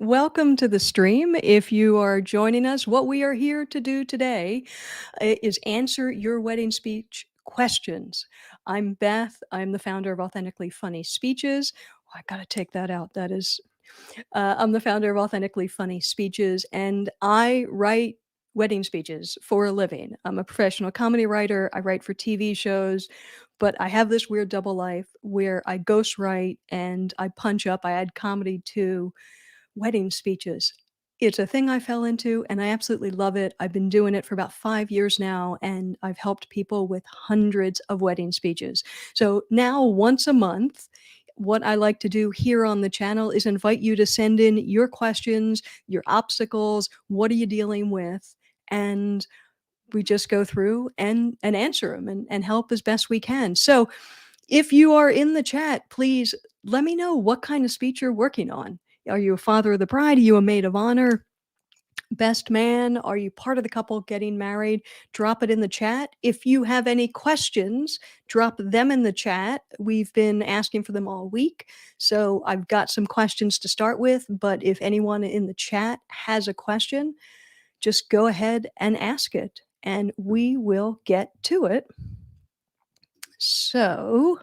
Welcome to the stream. If you are joining us, what we are here to do today is answer your wedding speech questions. I'm Beth. I'm the founder of Authentically Funny Speeches. Oh, I got to take that out. I'm the founder of Authentically Funny Speeches, and I write wedding speeches for a living. I'm a professional comedy writer. I write for TV shows, but I have this weird double life where I ghostwrite and I punch up. I add comedy to wedding speeches. It's a thing I fell into and I absolutely love it. I've been doing it for about 5 years now, and I've helped people with hundreds of wedding speeches. So now once a month, what I like to do here on the channel is invite you to send in your questions, your obstacles, what are you dealing with? And we just go through and answer them and help as best we can. So if you are in the chat, please let me know what kind of speech you're working on. Are you a father of the bride? Are you a maid of honor? Best man? Are you part of the couple getting married? Drop it in the chat. If you have any questions, drop them in the chat. We've been asking for them all week. So I've got some questions to start with, but if anyone in the chat has a question, just go ahead and ask it and we will get to it. So,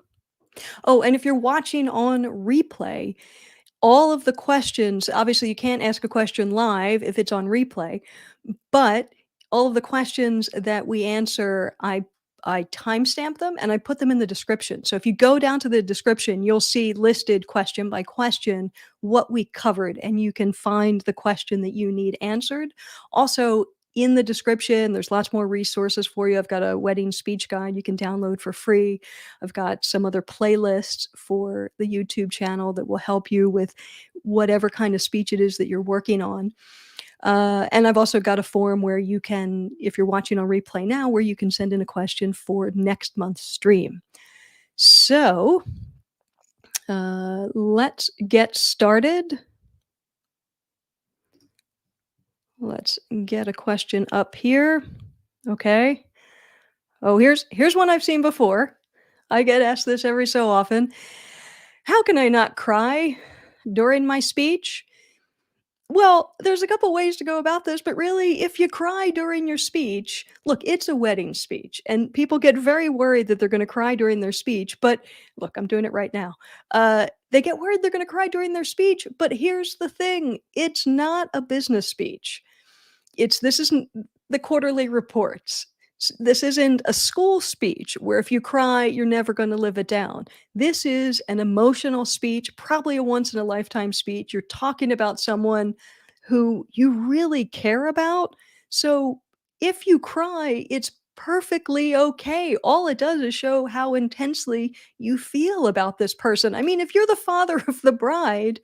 oh, and if you're watching on replay, all of the questions, obviously you can't ask a question live if it's on replay, but all of the questions that we answer, I timestamp them and I put them in the description. So if you go down to the description, you'll see listed question by question what we covered, and you can find the question that you need answered. Also, in the description, there's lots more resources for you. I've got a wedding speech guide you can download for free. I've got some other playlists for the YouTube channel that will help you with whatever kind of speech it is that you're working on. And I've also got a form where you can, if you're watching on replay now, where you can send in a question for next month's stream. So let's get started. Let's get a question up here. Okay. Oh, here's one I've seen before. I get asked this every so often. How can I not cry during my speech? Well, there's a couple ways to go about this, but really, if you cry during your speech, look, it's a wedding speech, and people get very worried that they're going to cry during their speech. But look, I'm doing it right now. They get worried they're going to cry during their speech, but here's the thing: it's not a business speech. This isn't the quarterly reports. This isn't a school speech where if you cry, you're never going to live it down. This is an emotional speech, probably a once in a lifetime speech. You're talking about someone who you really care about. So if you cry, it's perfectly okay. All it does is show how intensely you feel about this person. I mean, if you're the father of the bride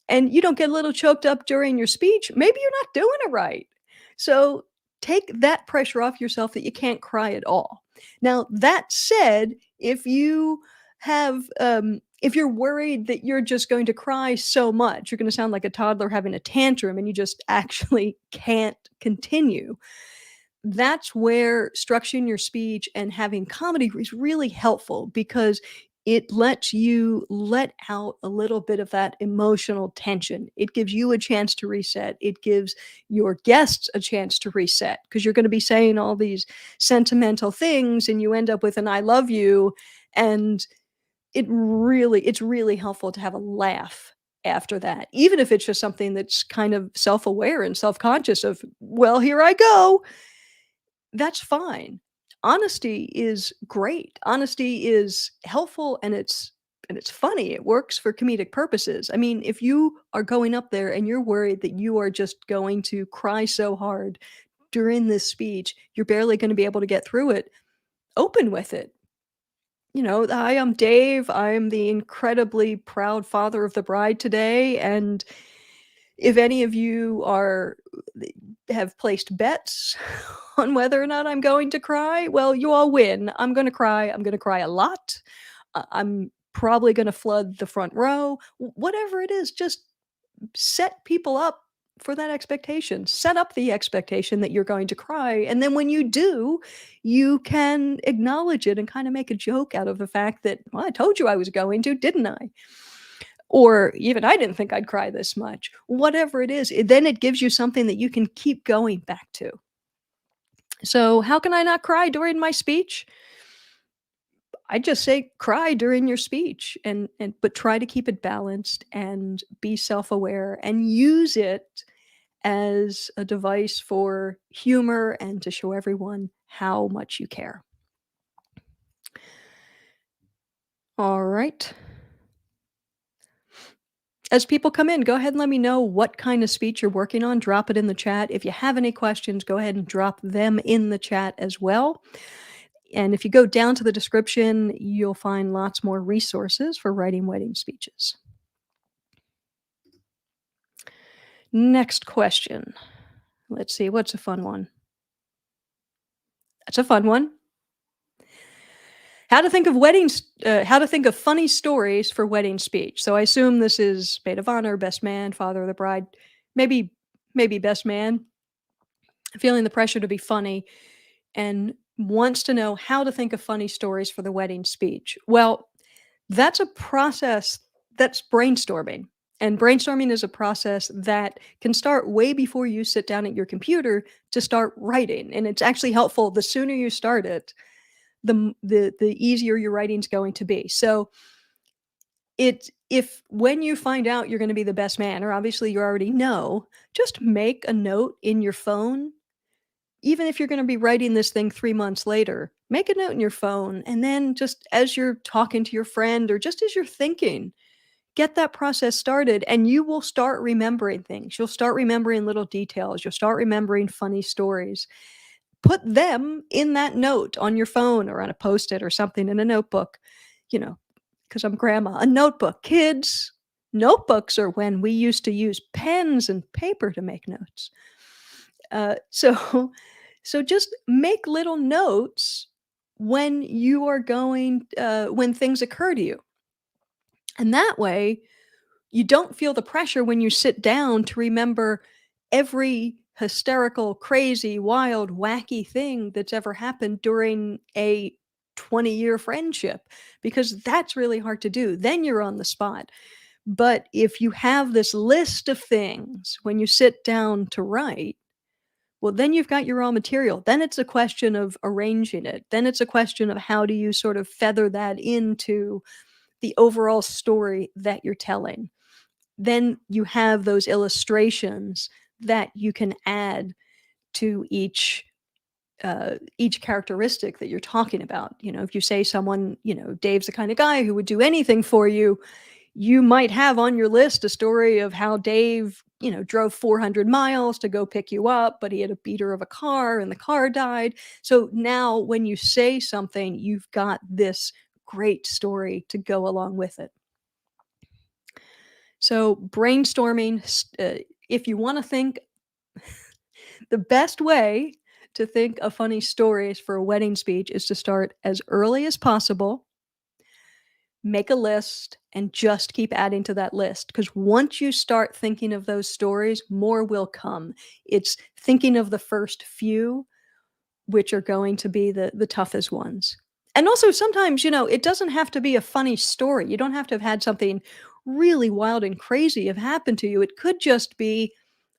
and you don't get a little choked up during your speech, maybe you're not doing it right. So take that pressure off yourself that you can't cry at all. Now, that said, if you're worried that you're just going to cry so much, you're going to sound like a toddler having a tantrum and you just actually can't continue. That's where structuring your speech and having comedy is really helpful, because it lets you let out a little bit of that emotional tension. It gives you a chance to reset. It gives your guests a chance to reset, because you're going to be saying all these sentimental things and you end up with an I love you. And it's really helpful to have a laugh after that, even if it's just something that's kind of self-aware and self-conscious of, well, here I go. That's fine. Honesty is great. Honesty is helpful, and it's funny. It works for comedic purposes. I mean, if you are going up there and you're worried that you are just going to cry so hard during this speech, you're barely going to be able to get through it, open with it. You know, hi, I'm Dave. I'm the incredibly proud father of the bride today, and if any of you have placed bets on whether or not I'm going to cry, well, you all win. I'm going to cry. I'm going to cry a lot. I'm probably going to flood the front row. Whatever it is, just set people up for that expectation. Set up the expectation that you're going to cry. And then when you do, you can acknowledge it and kind of make a joke out of the fact that, well, I told you I was going to, didn't I? Or even, "I didn't think I'd cry this much." Whatever it is, then it gives you something that you can keep going back to. So, how can I not cry during my speech? I just say cry during your speech, and but try to keep it balanced and be self-aware and use it as a device for humor and to show everyone how much you care. All right. As people come in, go ahead and let me know what kind of speech you're working on. Drop it in the chat. If you have any questions, go ahead and drop them in the chat as well. And if you go down to the description, you'll find lots more resources for writing wedding speeches. Next question. Let's see, what's a fun one? That's a fun one. How to think of funny stories for wedding speech. So I assume this is maid of honor, best man, father of the bride, maybe maybe best man, feeling the pressure to be funny and wants to know how to think of funny stories for the wedding speech. Well, that's a process that's brainstorming. And brainstorming is a process that can start way before you sit down at your computer to start writing. And it's actually helpful the sooner you start it, the easier your writing's going to be. So it if when you find out you're going to be the best man, or obviously you already know, just make a note in your phone. Even if you're gonna be writing this thing 3 months later, make a note in your phone, and then just as you're talking to your friend or just as you're thinking, get that process started, and you will start remembering things. You'll start remembering little details. You'll start remembering funny stories. Put them in that note on your phone or on a Post-it or something in a notebook, you know, because 'cause I'm grandma. A notebook. Kids, notebooks are when we used to use pens and paper to make notes. So so just make little notes when you are going when things occur to you. And that way, you don't feel the pressure when you sit down to remember every hysterical, crazy, wild, wacky thing that's ever happened during a 20-year friendship, because that's really hard to do. Then you're on the spot. But if you have this list of things when you sit down to write, well, then you've got your raw material. Then it's a question of arranging it. Then it's a question of how do you sort of feather that into the overall story that you're telling. Then you have those illustrations that you can add to each characteristic that you're talking about. You know, if you say someone, Dave's the kind of guy who would do anything for you, you might have on your list a story of how Dave, drove 400 miles to go pick you up, but he had a beater of a car and the car died. So now when you say something, you've got this great story to go along with it. So brainstorming, if you want to think, the best way to think of funny stories for a wedding speech is to start as early as possible, make a list, and just keep adding to that list. Because once you start thinking of those stories, more will come. It's thinking of the first few, which are going to be the toughest ones. And also sometimes, it doesn't have to be a funny story. You don't have to have had something really wild and crazy have happened to you. It could just be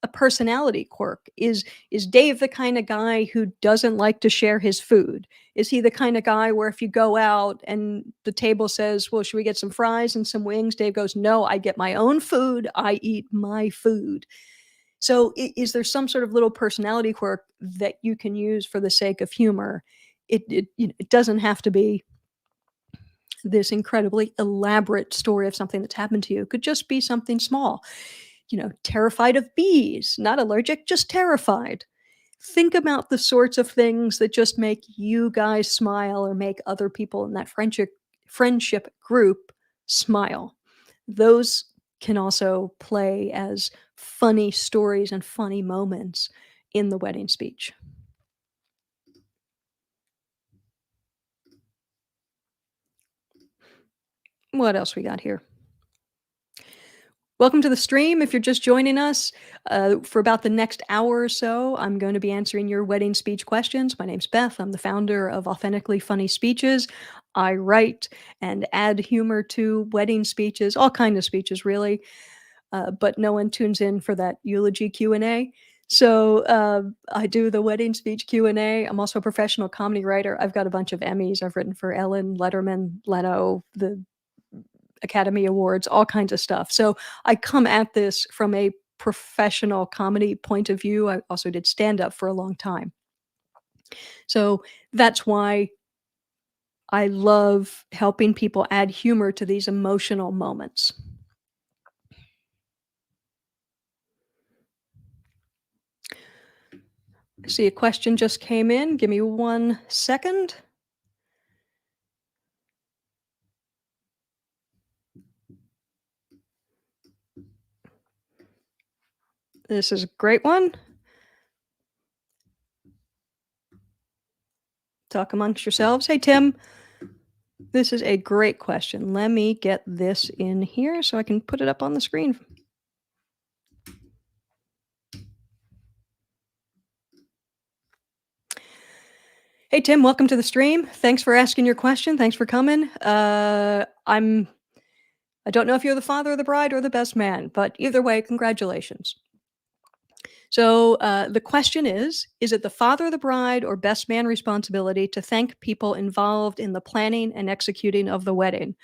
a personality quirk. Is Dave the kind of guy who doesn't like to share his food? Is he the kind of guy where if you go out and the table says, "Well, should we get some fries and some wings?" Dave goes, "No, I get my own food. I eat my food." So, is there some sort of little personality quirk that you can use for the sake of humor? It doesn't have to be this incredibly elaborate story of something that's happened to you. It could just be something small. Terrified of bees, not allergic, just terrified. Think about the sorts of things that just make you guys smile or make other people in that friendship group smile. Those can also play as funny stories and funny moments in the wedding speech. What else we got here? Welcome to the stream. If you're just joining us, for about the next hour or so, I'm going to be answering your wedding speech questions. My name's Beth. I'm the founder of Authentically Funny Speeches. I write and add humor to wedding speeches, all kind of speeches, really. But no one tunes in for that eulogy Q&A. So I do the wedding speech Q&A. I'm also a professional comedy writer. I've got a bunch of Emmys. I've written for Ellen, Letterman, Leno, the Academy Awards, all kinds of stuff. So I come at this from a professional comedy point of view. I also did stand up for a long time. So that's why I love helping people add humor to these emotional moments. I see a question just came in. Give me 1 second. This is a great one. Talk amongst yourselves. Hey, Tim, this is a great question. Let me get this in here so I can put it up on the screen. Hey, Tim, welcome to the stream. Thanks for asking your question. Thanks for coming. I don't know if you're the father of the bride or the best man, but either way, congratulations. So the question is it the father of the bride or best man responsibility to thank people involved in the planning and executing of the wedding?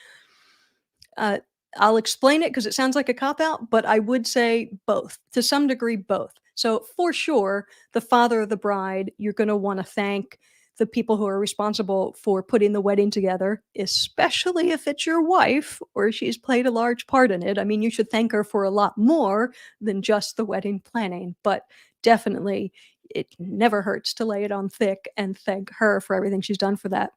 Uh, I'll explain it because it sounds like a cop out, but I would say both, to some degree, both. So, for sure, the father of the bride, you're going to want to thank the people who are responsible for putting the wedding together, especially if it's your wife or she's played a large part in it. I mean, you should thank her for a lot more than just the wedding planning, but definitely it never hurts to lay it on thick and thank her for everything she's done for that.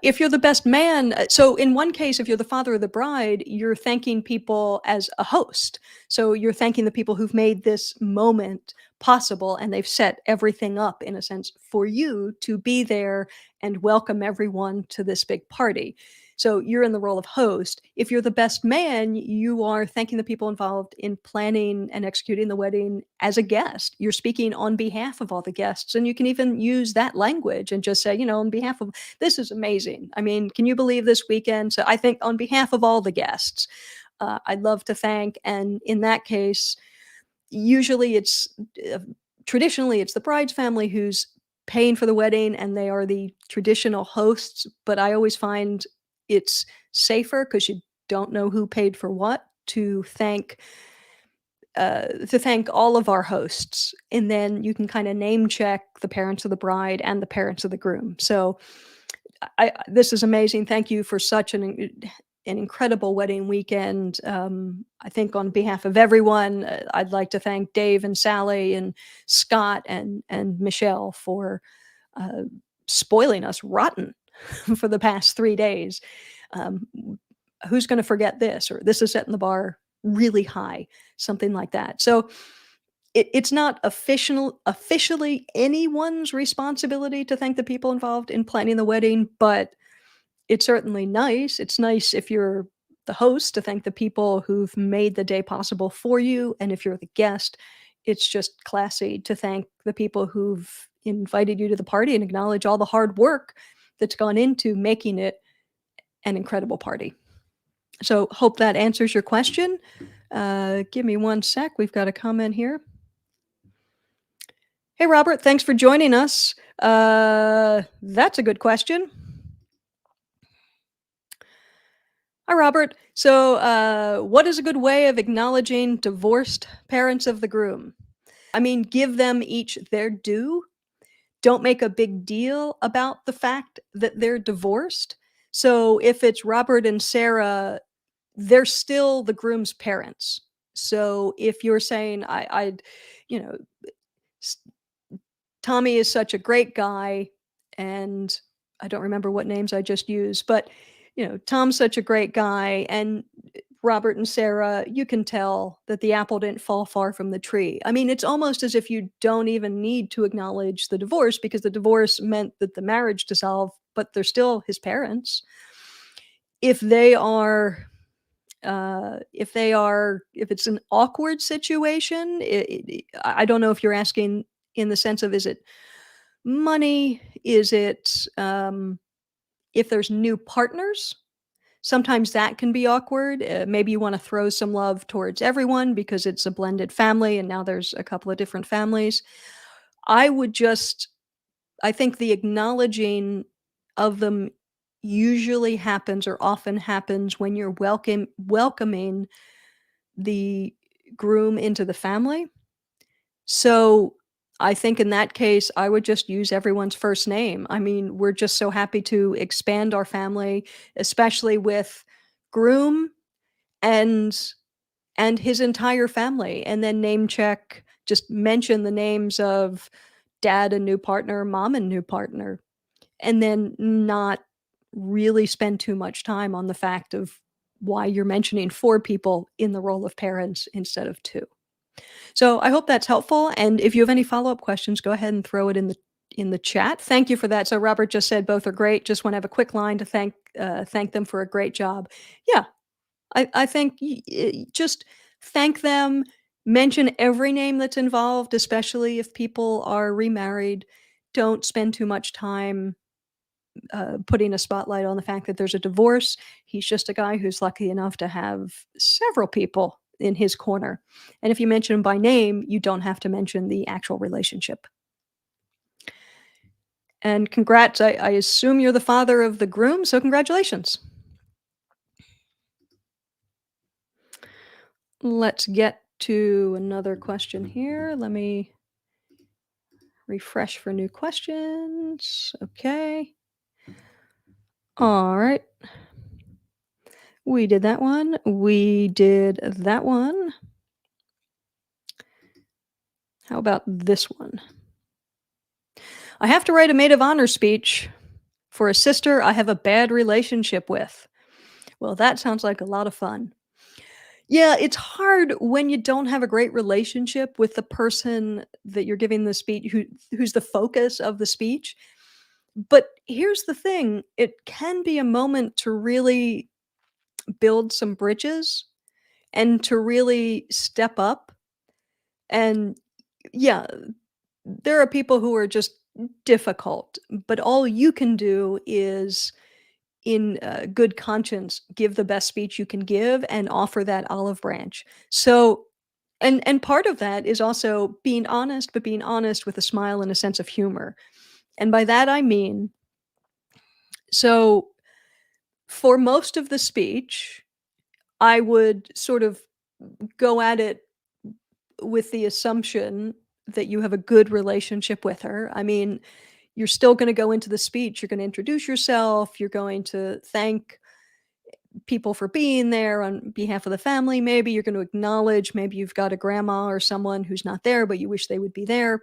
If you're the best man, so in one case, if you're the father of the bride, you're thanking people as a host. So you're thanking the people who've made this moment possible and they've set everything up, in a sense, for you to be there and welcome everyone to this big party. So you're in the role of host. If you're the best man, you are thanking the people involved in planning and executing the wedding as a guest. You're speaking on behalf of all the guests, and you can even use that language and just say, on behalf of, this is amazing. I mean, can you believe this weekend? So I think on behalf of all the guests, I'd love to thank. And in that case, usually uh, traditionally, it's the bride's family who's paying for the wedding and they are the traditional hosts. But I always find it's safer because you don't know who paid for what to thank all of our hosts, and then you can kind of name check the parents of the bride and the parents of the groom. So this is amazing. Thank you for such an incredible wedding weekend. I think on behalf of everyone, I'd like to thank Dave and Sally and Scott and Michelle for uh, spoiling us rotten for the past 3 days. Um, who's going to forget this? Or this is setting the bar really high, something like that. So it's not officially anyone's responsibility to thank the people involved in planning the wedding, but it's certainly nice. It's nice if you're the host to thank the people who've made the day possible for you, and if you're the guest, it's just classy to thank the people who've invited you to the party and acknowledge all the hard work that's gone into making it an incredible party. So, hope that answers your question. Give me 1 sec. We've got a comment here. Hey, Robert, thanks for joining us. That's a good question. Hi, Robert. So, what is a good way of acknowledging divorced parents of the groom? I mean, give them each their due. Don't make a big deal about the fact that they're divorced. So, if it's Robert and Sarah, they're still the groom's parents. So, if you're saying, you know, Tommy is such a great guy, and I don't remember what names I just used, but Tom's such a great guy, and Robert and Sarah, you can tell that the apple didn't fall far from the tree. I mean, it's almost as if you don't even need to acknowledge the divorce because the divorce meant that the marriage dissolved, but they're still his parents. If they are If it's an awkward situation, I don't know if you're asking in the sense of, is it money? Is it, if there's new partners? Sometimes that can be awkward. Maybe you wanna throw some love towards everyone because it's a blended family and now there's a couple of different families. I would just I think the acknowledging of them usually happens or often happens when you're welcoming the groom into the family. So, I think in that case, I would just use everyone's first name. I mean, we're just so happy to expand our family, especially with groom and his entire family, and then name check, just mention the names of dad and new partner, mom and new partner, and then not really spend too much time on the fact of why you're mentioning 4 people in the role of parents instead of 2. So, I hope that's helpful, and if you have any follow-up questions, go ahead and throw it in the chat. Thank you for that. So Robert just said both are great. Just want to have a quick line to thank them for a great job. Yeah, I think just thank them, mention every name that's involved, especially if people are remarried. Don't spend too much time putting a spotlight on the fact that there's a divorce. He's just a guy who's lucky enough to have several people in his corner. And if you mention him by name, you don't have to mention the actual relationship. And congrats, I assume you're the father of the groom, so congratulations. Let's get to another question here. Let me refresh for new questions. Okay. All right. We did that one. We did that one. How about this one? I have to write a maid of honor speech for a sister I have a bad relationship with. Well, that sounds like a lot of fun. Yeah, it's hard when you don't have a great relationship with the person that you're giving the speech who's the focus of the speech. But here's the thing, it can be a moment to really build some bridges and to really step up. And yeah, there are people who are just difficult, but all you can do is in good conscience give the best speech you can give and offer that olive branch. So and part of that is also being honest, but being honest with a smile and a sense of humor. And by that I mean, so for most of the speech, I would sort of go at it with the assumption that you have a good relationship with her. I mean, you're still going to go into the speech, you're going to introduce yourself, you're going to thank people for being there on behalf of the family. Maybe you're going to acknowledge, maybe you've got a grandma or someone who's not there, but you wish they would be there.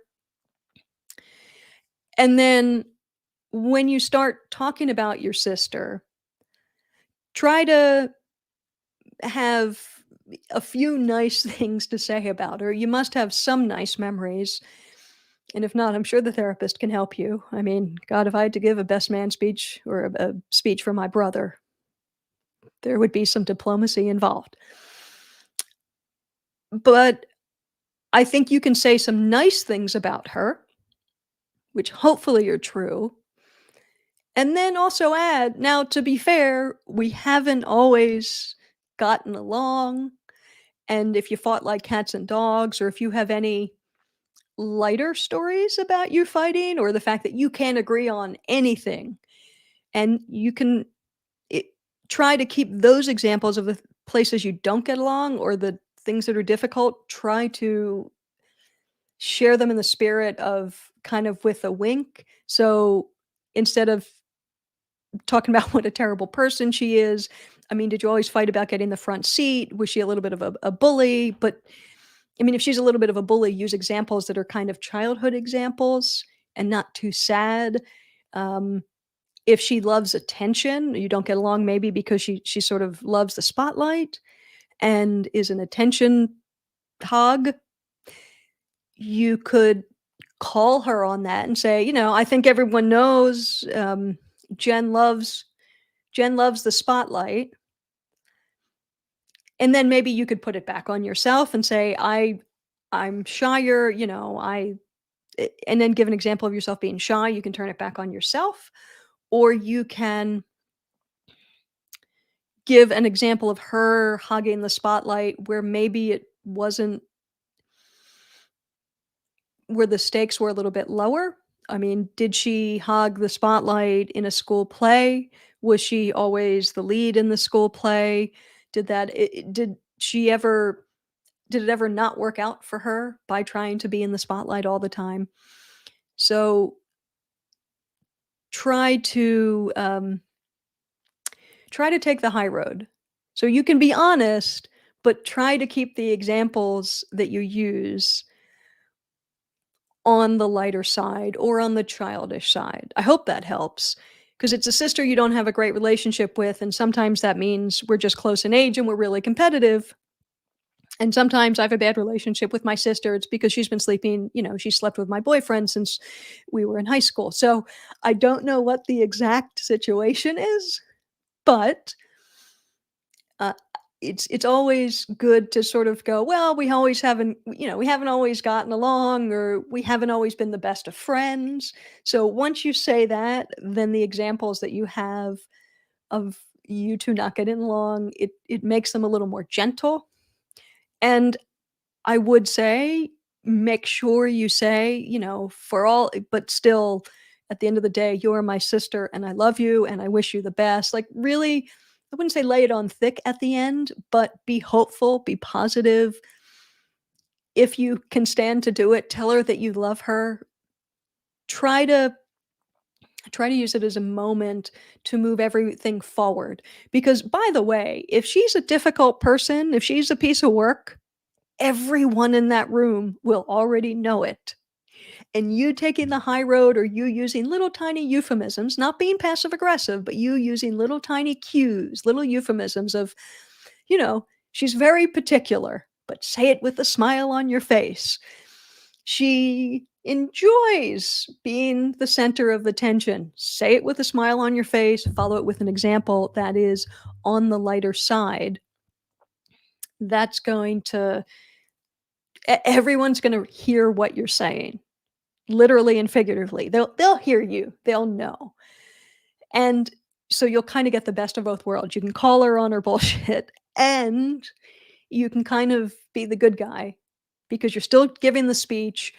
And then when you start talking about your sister, try to have a few nice things to say about her. You must have some nice memories. And if not, I'm sure the therapist can help you. I mean, God, if I had to give a best man speech or a speech for my brother, there would be some diplomacy involved. But I think you can say some nice things about her, which hopefully are true. And then also add, now to be fair, we haven't always gotten along. And if you fought like cats and dogs, or if you have any lighter stories about you fighting, or the fact that you can't agree on anything, and you can it, try to keep those examples of the places you don't get along or the things that are difficult, try to share them in the spirit of kind of with a wink. So instead of talking about what a terrible person she is, I mean, did you always fight about getting the front seat? Was she a little bit of a bully? But I mean, if she's a little bit of a bully, use examples that are kind of childhood examples and not too sad. Um, if she loves attention, you don't get along maybe because she sort of loves the spotlight and is an attention hog. You could call her on that and say, "I think everyone knows, Jen loves Jen loves the spotlight, And then maybe you could put it back on yourself and say, I'm shyer, and then give an example of yourself being shy. You can turn it back on yourself, or you can give an example of her hogging the spotlight where maybe it wasn't where the stakes were a little bit lower. I mean, did she hog the spotlight in a school play? Was she always the lead in the school play? Did she ever did it ever not work out for her by trying to be in the spotlight all the time? So try to try to take the high road. So you can be honest, but try to keep the examples that you use on the lighter side or on the childish side. I hope that helps, because it's a sister you don't have a great relationship with, and sometimes that means we're just close in age and we're really competitive. And sometimes I have a bad relationship with my sister. It's because she's been sleeping, she slept with my boyfriend since we were in high school. So I don't know what the exact situation is, but uh, it's always good to sort of go, well, we haven't always gotten along, or we haven't always been the best of friends. So once you say that, then the examples that you have of you two not getting along, it makes them a little more gentle. And I would say, make sure you say, for all but still, at the end of the day, you're my sister and I love you and I wish you the best. Like, really, I wouldn't say lay it on thick at the end, but be hopeful, be positive. If you can stand to do it, tell her that you love her. Try to try to use it as a moment to move everything forward. Because by the way, if she's a difficult person, if she's a piece of work, everyone in that room will already know it. And you taking the high road, or you using little tiny euphemisms, not being passive aggressive, but you using little tiny cues, little euphemisms of, she's very particular, but say it with a smile on your face. She enjoys being the center of attention. Say it with a smile on your face, follow it with an example that is on the lighter side. That's going to everyone's going to hear what you're saying, literally and figuratively. They'll hear you. They'll know. And so you'll kind of get the best of both worlds. You can call her on her bullshit, and you can kind of be the good guy because you're still giving the speech,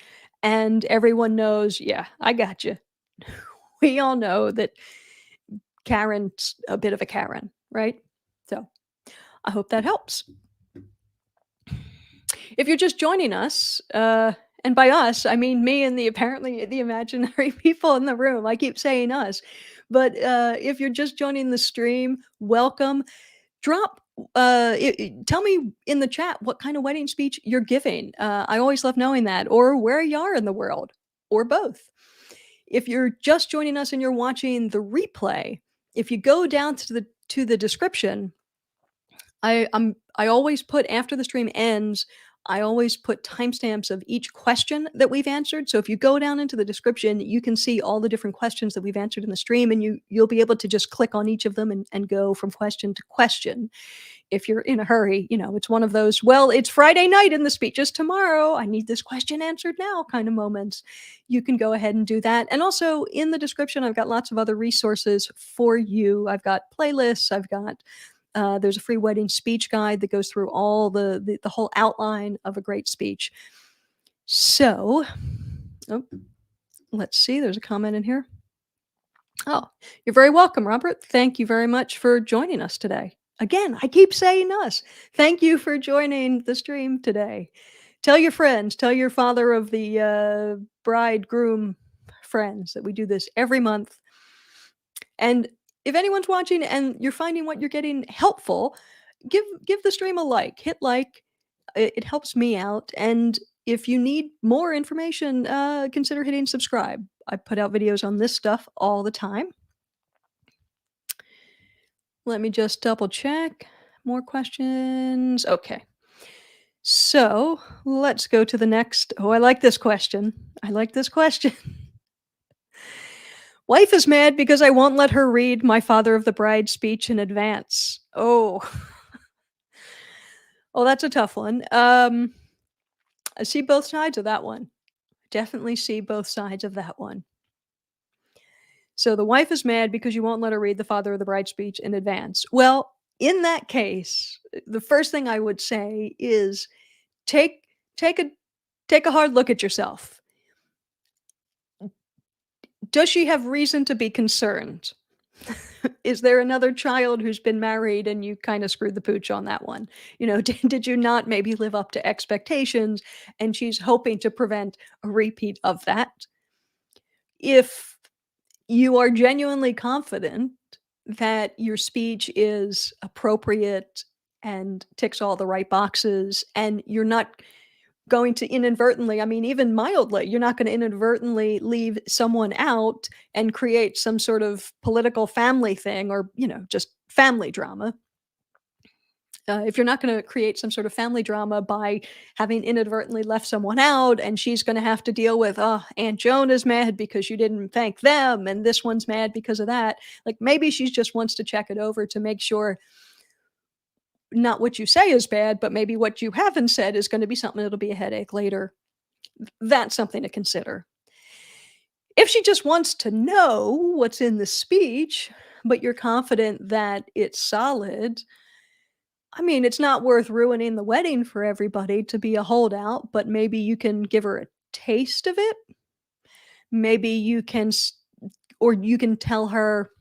and everyone knows, yeah, I got you. We all know that Karen's a bit of a Karen, right? So I hope that helps. If you're just joining us, and by us, I mean me and the imaginary people in the room. I keep saying us, but if you're just joining the stream, welcome. Drop. Tell me in the chat what kind of wedding speech you're giving. I always love knowing that, or where you are in the world, or both. If you're just joining us and you're watching the replay, if you go down to the description, I always put, after the stream ends, I always put timestamps of each question that we've answered. So if you go down into the description, you can see all the different questions that we've answered in the stream, and you'll be able to just click on each of them and go from question to question. If you're in a hurry, it's one of those, well, it's Friday night and the speech is tomorrow, I need this question answered now kind of moments. You can go ahead and do that. And also in the description, I've got lots of other resources for you. I've got playlists. I've got there's a free wedding speech guide that goes through all the whole outline of a great speech. So, oh, let's see. There's a comment in here. Oh, you're very welcome, Robert. Thank you very much for joining us today. Again, I keep saying us. Thank you for joining the stream today. Tell your friends, tell your father of the bride groom friends that we do this every month. And if anyone's watching and you're finding what you're getting helpful, give the stream a like. Hit like. It helps me out. And if you need more information, consider hitting subscribe. I put out videos on this stuff all the time. Let me just double check. More questions. Okay. So let's go to the next. Oh, I like this question. I like this question. Wife is mad because I won't let her read my father of the bride speech in advance. Oh, Oh, that's a tough one. I see both sides of that one. Definitely see both sides of that one. So the wife is mad because you won't let her read the father of the bride speech in advance. Well, in that case, the first thing I would say is take take a take a hard look at yourself. Does she have reason to be concerned? Is there another child who's been married and you kinda screwed the pooch on that one? You know, did you not maybe live up to expectations and she's hoping to prevent a repeat of that? If you are genuinely confident that your speech is appropriate and ticks all the right boxes, and you're not going to inadvertently, I mean, even mildly, you're not gonna inadvertently leave someone out and create some sort of political family thing or, just family drama. If you're not gonna create some sort of family drama by having inadvertently left someone out and she's gonna have to deal with, "Oh, Aunt Joan is mad because you didn't thank them, and this one's mad because of that." Like, maybe she just wants to check it over to make sure not what you say is bad, but maybe what you haven't said is gonna be something that'll be a headache later. That's something to consider. If she just wants to know what's in the speech, but you're confident that it's solid, I mean, it's not worth ruining the wedding for everybody to be a holdout, but maybe you can give her a taste of it. Maybe you can, or you can tell her,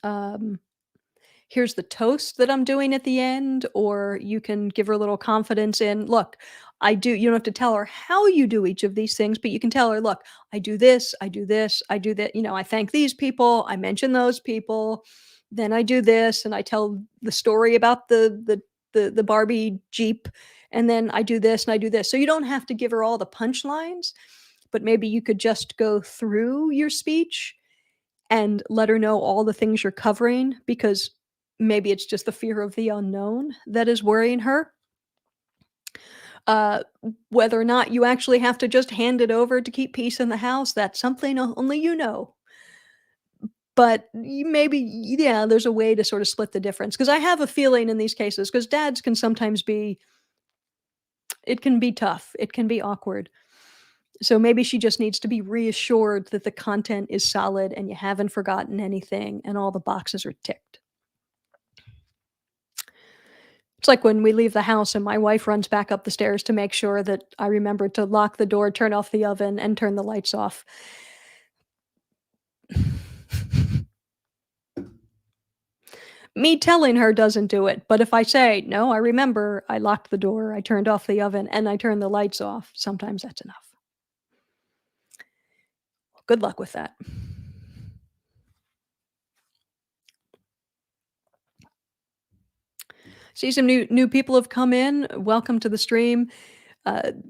um, here's the toast that I'm doing at the end, or you can give her a little confidence in, look, you don't have to tell her how you do each of these things, but you can tell her, look, I do this, I do this, I do that. I thank these people, I mention those people, then I do this, and I tell the story about the Barbie Jeep, and then I do this and I do this. So you don't have to give her all the punchlines, but maybe you could just go through your speech and let her know all the things you're covering, because maybe it's just the fear of the unknown that is worrying her. Uh, Whether or not you actually have to just hand it over to keep peace in the house, that's something only you know. But maybe, yeah, there's a way to sort of split the difference. Because I have a feeling in these cases, because dads can sometimes be, it can be tough, it can be awkward. So maybe she just needs to be reassured that the content is solid and you haven't forgotten anything and all the boxes are ticked. It's like when we leave the house and my wife runs back up the stairs to make sure that I remember to lock the door, turn off the oven, and turn the lights off. Me telling her doesn't do it, but if I say, "No, I remember, I locked the door, I turned off the oven, and I turned the lights off," sometimes that's enough. Good luck with that. See, some new people have come in. Welcome to the stream.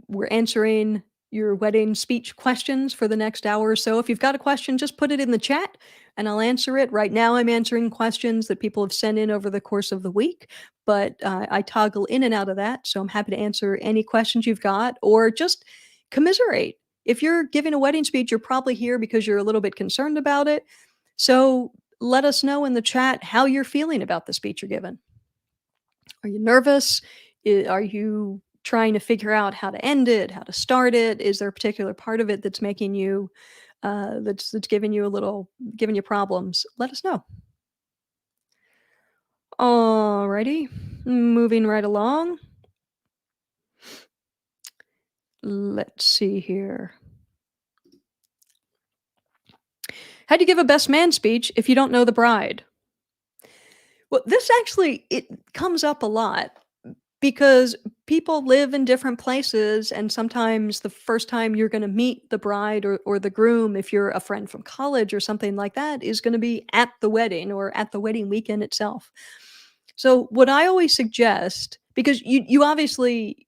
We're answering your wedding speech questions for the next hour or so. If you've got a question, just put it in the chat and I'll answer it. Right now, I'm answering questions that people have sent in over the course of the week, but I toggle in and out of that. So I'm happy to answer any questions you've got or just commiserate. If you're giving a wedding speech, you're probably here because you're a little bit concerned about it. So let us know in the chat how you're feeling about the speech you're giving. Are you nervous? Are you trying to figure out how to end it, how to start it? Is there a particular part of it that's making you that's giving you giving you problems? Let us know. Alrighty. Moving right along. Let's see here. How do you give a best man speech if you don't know the bride? Well, this actually it comes up a lot. Because people live in different places, and sometimes the first time you're gonna meet the bride or the groom, if you're a friend from college or something like that, is gonna be at the wedding or at the wedding weekend itself. So, what I always suggest, because you obviously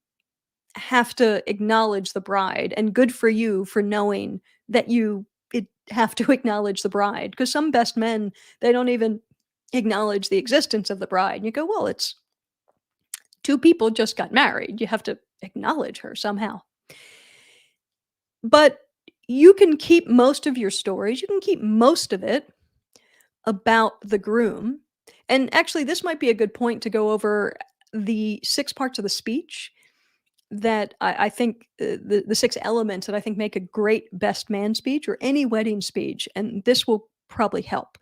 have to acknowledge the bride, and good for you for knowing that have to acknowledge the bride. Because some best men, they don't even acknowledge the existence of the bride. You go, "Well, it's 2 people just got married, you have to acknowledge her somehow." But you can keep most of your stories, you can keep most of it about the groom. And actually, this might be a good point to go over the 6 parts of the speech that I think, the 6 elements that I think make a great best man speech or any wedding speech, and this will probably help.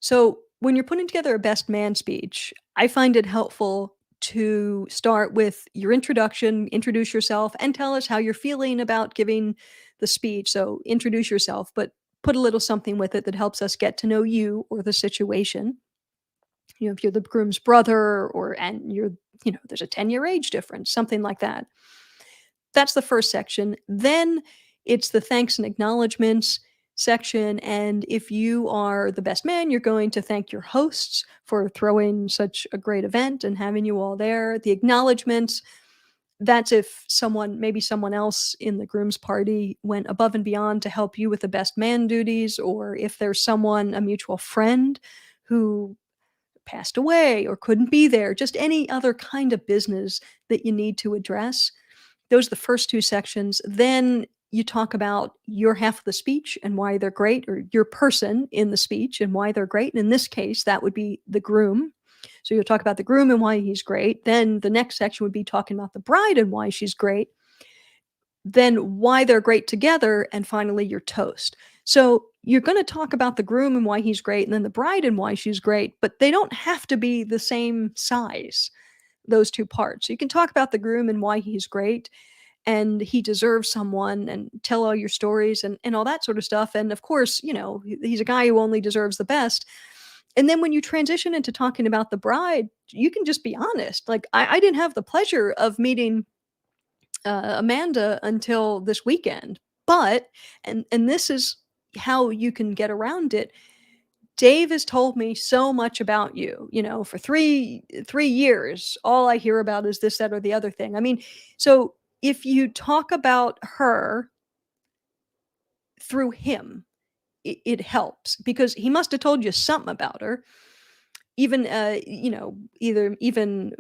So, when you're putting together a best man speech, I find it helpful to start with your introduction, introduce yourself, and tell us how you're feeling about giving the speech. So, introduce yourself, but put a little something with it that helps us get to know you or the situation. If you're the groom's brother or and there's a 10-year age difference, something like that. That's the first section. Then it's the thanks and acknowledgments section. And if you are the best man, you're going to thank your hosts for throwing such a great event and having you all there. The acknowledgments, that's if maybe someone else in the groom's party went above and beyond to help you with the best man duties, or if there's someone, a mutual friend, who passed away or couldn't be there, just any other kind of business that you need to address. Those are the first 2 sections. Then you talk about your half of the speech and why they're great, or your person in the speech and why they're great. And in this case, that would be the groom. So you'll talk about the groom and why he's great. Then the next section would be talking about the bride and why she's great. Then why they're great together, and finally your toast. So you're going to talk about the groom and why he's great, and then the bride and why she's great, but they don't have to be the same size, those 2 parts. So you can talk about the groom and why he's great, and he deserves someone, and tell all your stories and all that sort of stuff. And of course, he's a guy who only deserves the best. And then when you transition into talking about the bride, you can just be honest. Like, I didn't have the pleasure of meeting Amanda until this weekend, but and this is how you can get around it. Dave has told me so much about you. For 3 years, all I hear about is this, that, or the other thing. I mean, so if you talk about her through him, it helps because he must have told you something about her, even either even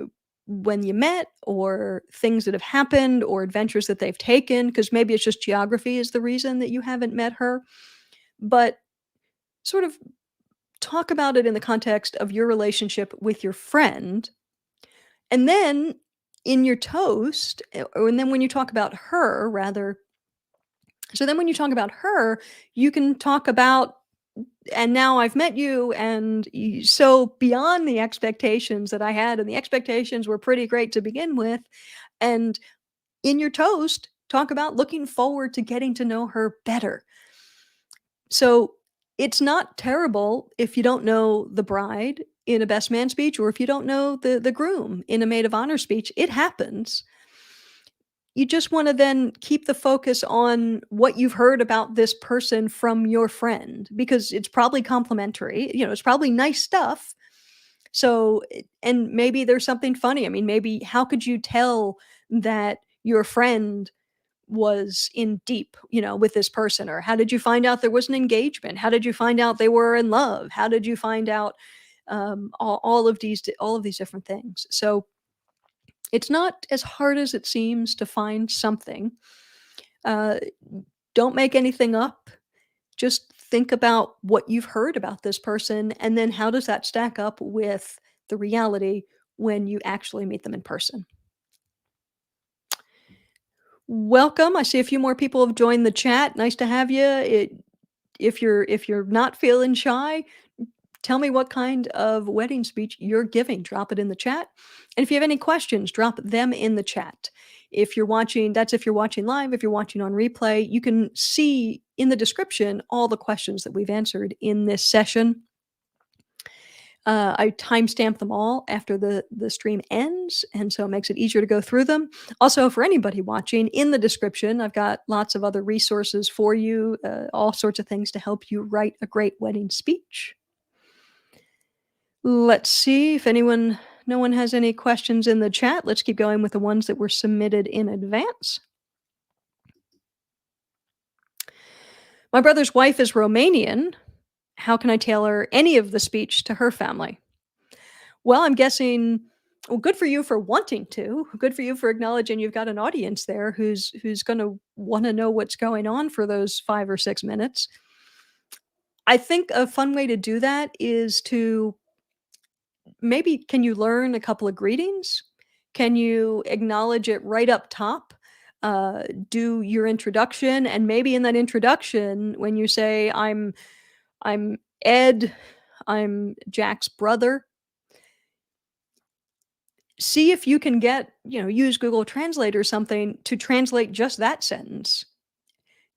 when you met, or things that have happened, or adventures that they've taken, because maybe it's just geography is the reason that you haven't met her. But sort of talk about it in the context of your relationship with your friend. And then in your toast, and then when you talk about her, rather, so then when you talk about her, you can talk about, and now I've met you, and so beyond the expectations that I had, and the expectations were pretty great to begin with. And in your toast, talk about looking forward to getting to know her better. So it's not terrible if you don't know the bride in a best man speech, or if you don't know the groom in a maid of honor speech. It happens. You just want to then keep the focus on what you've heard about this person from your friend, because it's probably complimentary. It's probably nice stuff. So, and maybe there's something funny. I mean, maybe how could you tell that your friend was in deep, with this person? Or how did you find out there was an engagement? How did you find out they were in love? How did you find out all of these different things? So it's not as hard as it seems to find something. Uh, don't make anything up. Just think about what you've heard about this person, and then how does that stack up with the reality when you actually meet them in person. Welcome. I see a few more people have joined the chat. Nice to have you. If you're not feeling shy, tell me what kind of wedding speech you're giving. Drop it in the chat. And if you have any questions, drop them in the chat. If you're watching, that's if you're watching live. If you're watching on replay, you can see in the description all the questions that we've answered in this session. I timestamp them all after the stream ends, and so it makes it easier to go through them. Also, for anybody watching, in the description, I've got lots of other resources for you, all sorts of things to help you write a great wedding speech. Let's see if no one has any questions in the chat. Let's keep going with the ones that were submitted in advance. My brother's wife is Romanian. How can I tailor any of the speech to her family? Well, I'm guessing, well, good for you for wanting to. Good for you for acknowledging you've got an audience there who's going to want to know what's going on for those 5 or 6 minutes. I think a fun way to do that is to maybe can you learn a couple of greetings? Can you acknowledge it right up top? Do your introduction, and maybe in that introduction, when you say, I'm Ed, I'm Jack's brother, see if you can use Google Translate or something to translate just that sentence.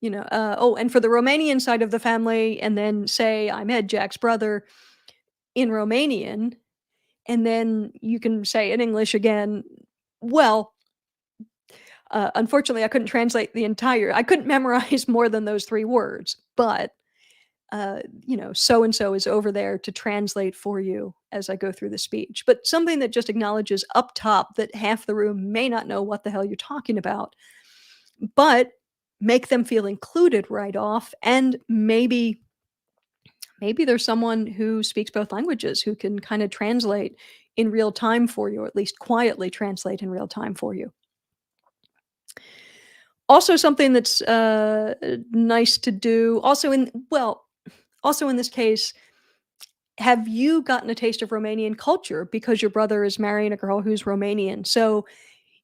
Oh, and for the Romanian side of the family, and then say, I'm Ed, Jack's brother, in Romanian, and then you can say in English again, well, unfortunately, I couldn't translate I couldn't memorize more than those 3 words, but, so and so is over there to translate for you as I go through the speech. But something that just acknowledges up top that half the room may not know what the hell you're talking about, but make them feel included right off, and maybe there's someone who speaks both languages who can kinda translate in real time for you, or at least quietly translate in real time for you. Also something that's, nice to do also in this case, have you gotten a taste of Romanian culture because your brother is marrying a girl who's Romanian? So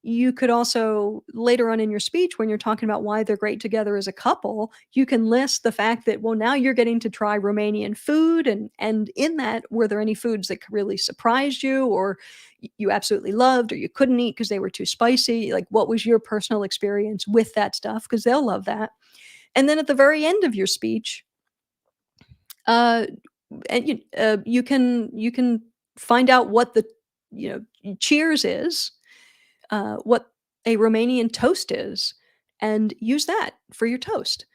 you could also later on in your speech when you're talking about why they're great together as a couple, you can list the fact that, well, now you're getting to try Romanian food, and in that, were there any foods that really surprised you, or you absolutely loved, or you couldn't eat because they were too spicy? Like, what was your personal experience with that stuff? Because they'll love that. And then at the very end of your speech, uh, you can find out what the cheers is, what a Romanian toast is, and use that for your toast.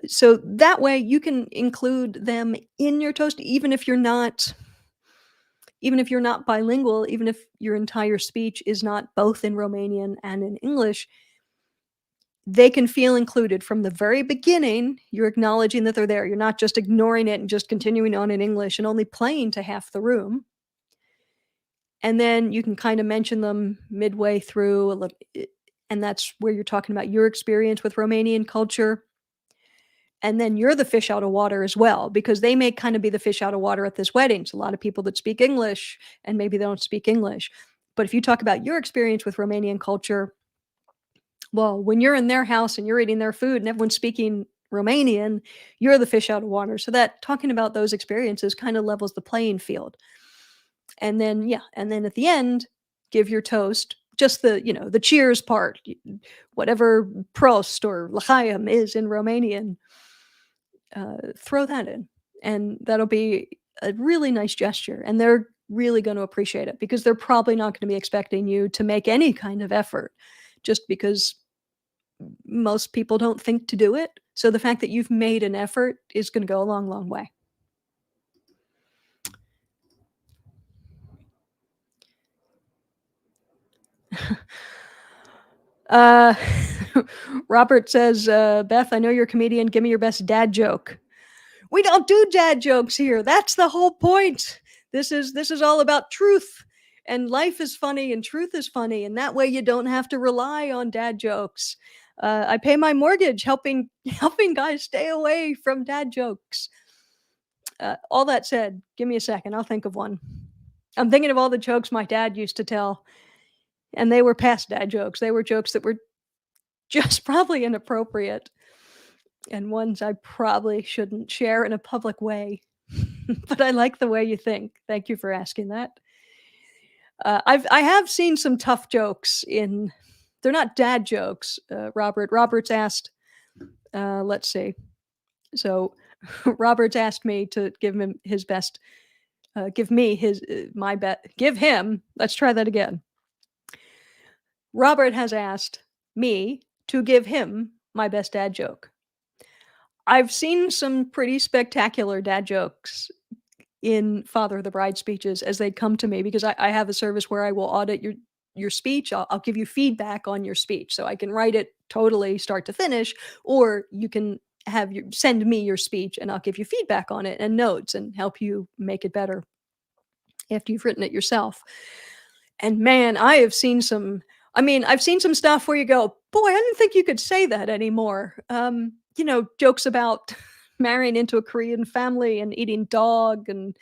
So that way you can include them in your toast, even if you're not bilingual, even if your entire speech is not both in Romanian and in English, they can feel included from the very beginning. You're acknowledging that they're there. You're not just ignoring it and just continuing on in English and only playing to half the room. And then you can kinda mention them midway through, and that's where you're talking about your experience with Romanian culture, and then you're the fish out of water as well, because they may kinda be the fish out of water at this wedding. It's a lot of people that speak English, and maybe they don't speak English. But if you talk about your experience with Romanian culture, well, when you're in their house and you're eating their food and everyone's speaking Romanian, you're the fish out of water. So that talking about those experiences kinda levels the playing field. And then yeah, and then at the end, give your toast, just the cheers part, whatever Prost or L'chaim is in Romanian, throw that in, and that'll be a really nice gesture, and they're really gonna appreciate it because they're probably not gonna be expecting you to make any kind of effort just because most people don't think to do it. So the fact that you've made an effort is gonna go a long, long way. Uh, Robert says, "Beth, I know you're a comedian. Give me your best dad joke." We don't do dad jokes here. That's the whole point. This is all about truth. And life is funny and truth is funny, and that way you don't have to rely on dad jokes. I pay my mortgage helping helping guys stay away from dad jokes. All that said, give me a second. I'll think of one. I'm thinking of all the jokes my dad used to tell, and they were past dad jokes. They were jokes that were just probably inappropriate, and ones I probably shouldn't share in a public way. But I like the way you think. Thank you for asking that. I have seen some tough jokes in. They're not dad jokes. Robert's asked. Let's see. So Robert's asked me to give him his best. Give me his my bet. Give him. Let's try that again. Robert has asked me to give him my best dad joke. I've seen some pretty spectacular dad jokes in Father of the Bride speeches as they come to me because I have a service where I will audit your speech. I'll give you feedback on your speech. So I can write it totally start to finish, or you can send me your speech and I'll give you feedback on it and notes and help you make it better after you've written it yourself. And man, I've seen some stuff where you go, "Boy, I didn't think you could say that anymore." Jokes about marrying into a Korean family and eating dog, and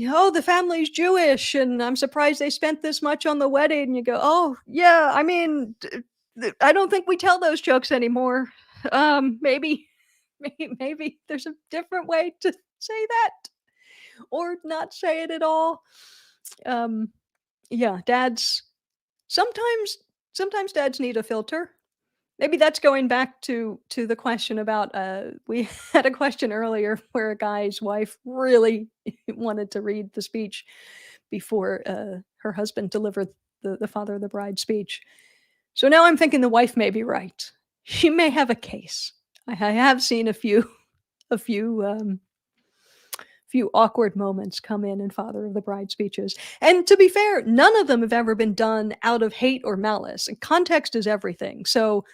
"Oh, the family's Jewish, and I'm surprised they spent this much on the wedding." And you go, "Oh, yeah, I mean, I don't think we tell those jokes anymore. Maybe, maybe there's a different way to say that, or not say it at all." Um, yeah, dads sometimes sometimes dads need a filter. Maybe that's going back to the question about, we had a question earlier where a guy's wife really wanted to read the speech before, her husband delivered the father of the bride speech. So now I'm thinking the wife may be right. She may have a case. I have seen a few awkward moments come in father of the bride speeches, and to be fair, none of them have ever been done out of hate or malice, and context is everything. So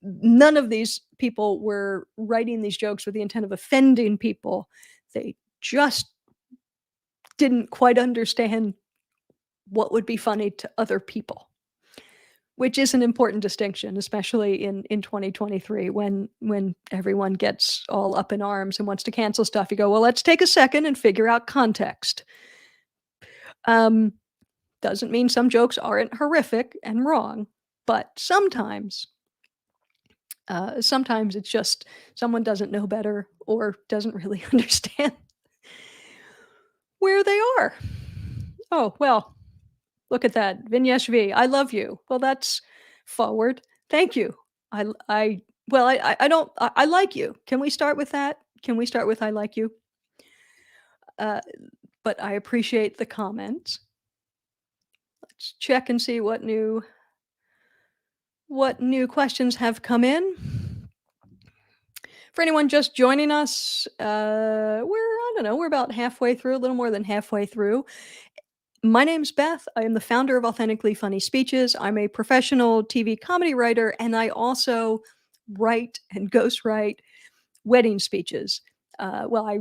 none of these people were writing these jokes with the intent of offending people. They just didn't quite understand what would be funny to other people, which is an important distinction, especially in 2023 when everyone gets all up in arms and wants to cancel stuff. You go, well, let's take a second and figure out context. Um, doesn't mean some jokes aren't horrific and wrong, but sometimes it's just someone doesn't know better or doesn't really understand where they are. Oh, well, look at that. Vignesh V, I love you. Well, that's forward. Thank you. I well, I don't I like you. Can we start with that? Can we start with I like you? Uh, but I appreciate the comments. Let's check and see what new questions have come in. For anyone just joining us, I don't know, we're about halfway through, a little more than halfway through. My name's Beth. I am the founder of Authentically Funny Speeches. I'm a professional TV comedy writer, and I also write and ghostwrite wedding speeches. I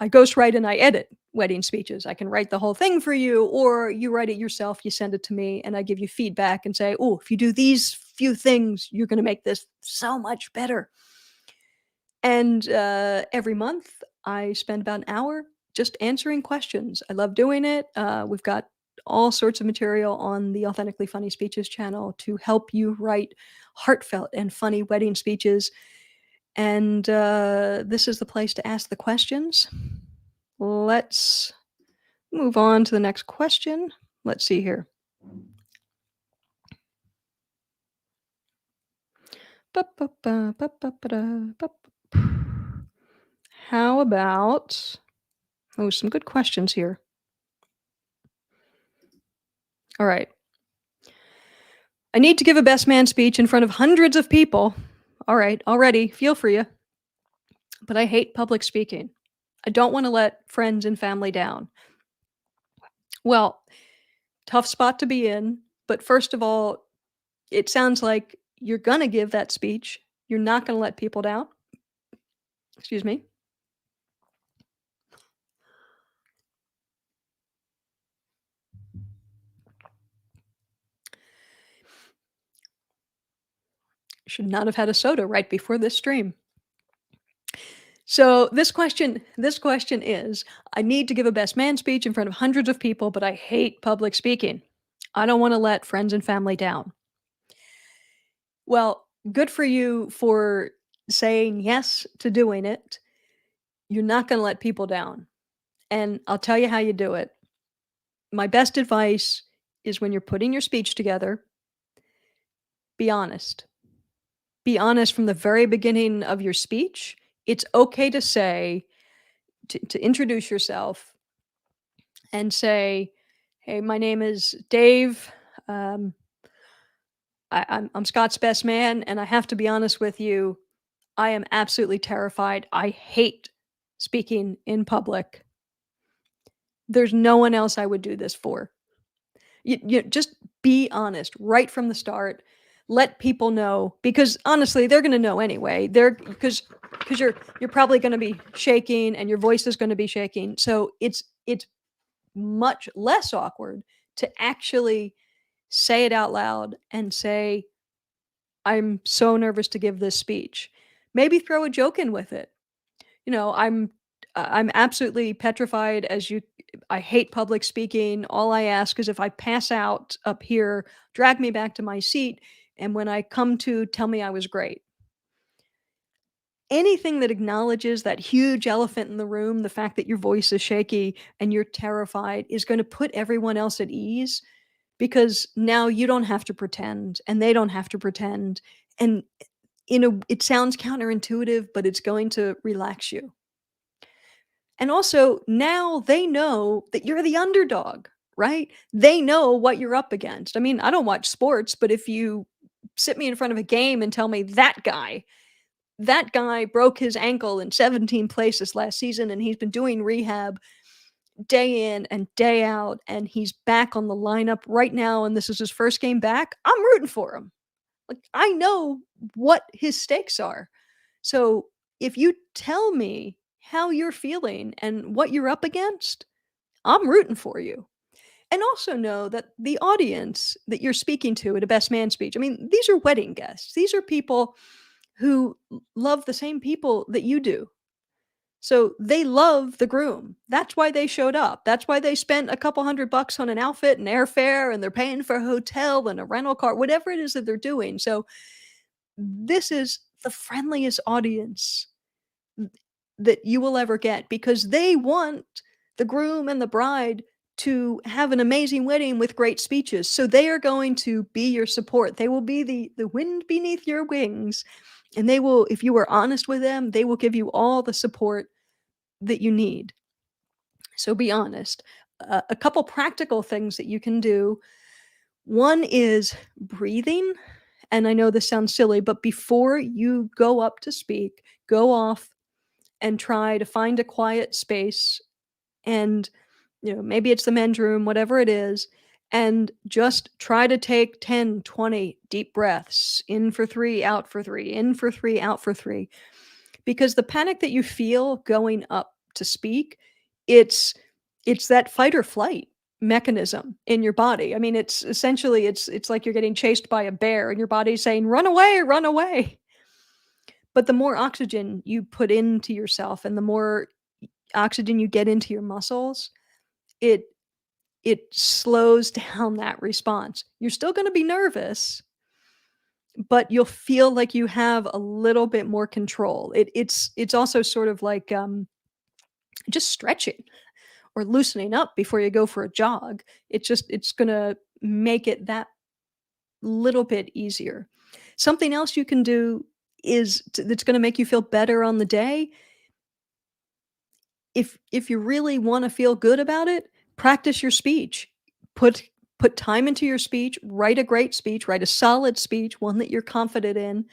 ghostwrite and I edit wedding speeches. I can write the whole thing for you, or you write it yourself. You send it to me, and I give you feedback and say, "Oh, if you do these few things, you're going to make this so much better." And every month, I spend about an hour just answering questions. I love doing it. We've got all sorts of material on the Authentically Funny Speeches channel to help you write heartfelt and funny wedding speeches. And this is the place to ask the questions. Let's move on to the next question. Let's see here. How about, oh, some good questions here. All right. I need to give a best man speech in front of hundreds of people. All right, already, feel for you. But I hate public speaking. I don't want to let friends and family down. Well, tough spot to be in. But first of all, it sounds like you're going to give that speech. You're not going to let people down. Excuse me. Should not have had a soda right before this stream. So this question is, I need to give a best man speech in front of hundreds of people, but I hate public speaking. I don't want to let friends and family down. Well, good for you for saying yes to doing it. You're not going to let people down. And I'll tell you how you do it. My best advice is when you're putting your speech together, be honest. Be honest from the very beginning of your speech. It's okay to say, to introduce yourself and say, hey, my name is Dave. Um, I'm Scott's best man, and I have to be honest with you. I am absolutely terrified. I hate speaking in public. There's no one else I would do this for. You just be honest right from the start. Let people know because honestly, they're going to know anyway. They're because you're probably going to be shaking and your voice is going to be shaking. So it's much less awkward to actually say it out loud and say, "I'm so nervous to give this speech." Maybe throw a joke in with it. You know, I'm absolutely petrified as you I hate public speaking. All I ask is if I pass out up here, drag me back to my seat, and when I come to, tell me I was great. Anything that acknowledges that huge elephant in the room, the fact that your voice is shaky and you're terrified, is gonna put everyone else at ease because now you don't have to pretend and they don't have to pretend, and it sounds counterintuitive, but it's going to relax you. And also, now they know that you're the underdog, right? They know what you're up against. I mean, I don't watch sports, but if you sit me in front of a game and tell me that guy broke his ankle in 17 places last season and he's been doing rehab day in and day out and he's back on the lineup right now and this is his first game back, I'm rooting for him. Like, I know what his stakes are. So, if you tell me how you're feeling and what you're up against, I'm rooting for you. And also know that the audience that you're speaking to at a best man speech, I mean, these are wedding guests. These are people who love the same people that you do. So they love the groom. That's why they showed up. That's why they spent a couple $100 on an outfit and airfare and they're paying for a hotel and a rental car, whatever it is that they're doing. So this is the friendliest audience that you will ever get because they want the groom and the bride to have an amazing wedding with great speeches. So they are going to be your support. They will be the wind beneath your wings. And they will, if you are honest with them, they will give you all the support that you need. So be honest. A couple practical things that you can do. One is breathing. And I know this sounds silly, but before you go up to speak, go off and try to find a quiet space and maybe it's the men's room, whatever it is, and just try to take 10, 20 deep breaths, in for 3, out for 3, in for 3, out for 3, because the panic that you feel going up to speak, it's it's that fight or flight mechanism in your body. I mean, it's essentially it's like you're getting chased by a bear and your body's saying, "Run away, run away." But the more oxygen you put into yourself and the more oxygen you get into your muscles, it it slows down that response. You're still gonna be nervous, but you'll feel like you have a little bit more control. It's also sort of like, just stretching or loosening up before you go for a jog. It's gonna make it that little bit easier. Something else you can do that's gonna make you feel better on the day, if you really wanna feel good about it, practice your speech. Put put time into your speech, write a great speech, write a solid speech, one that you're confident in,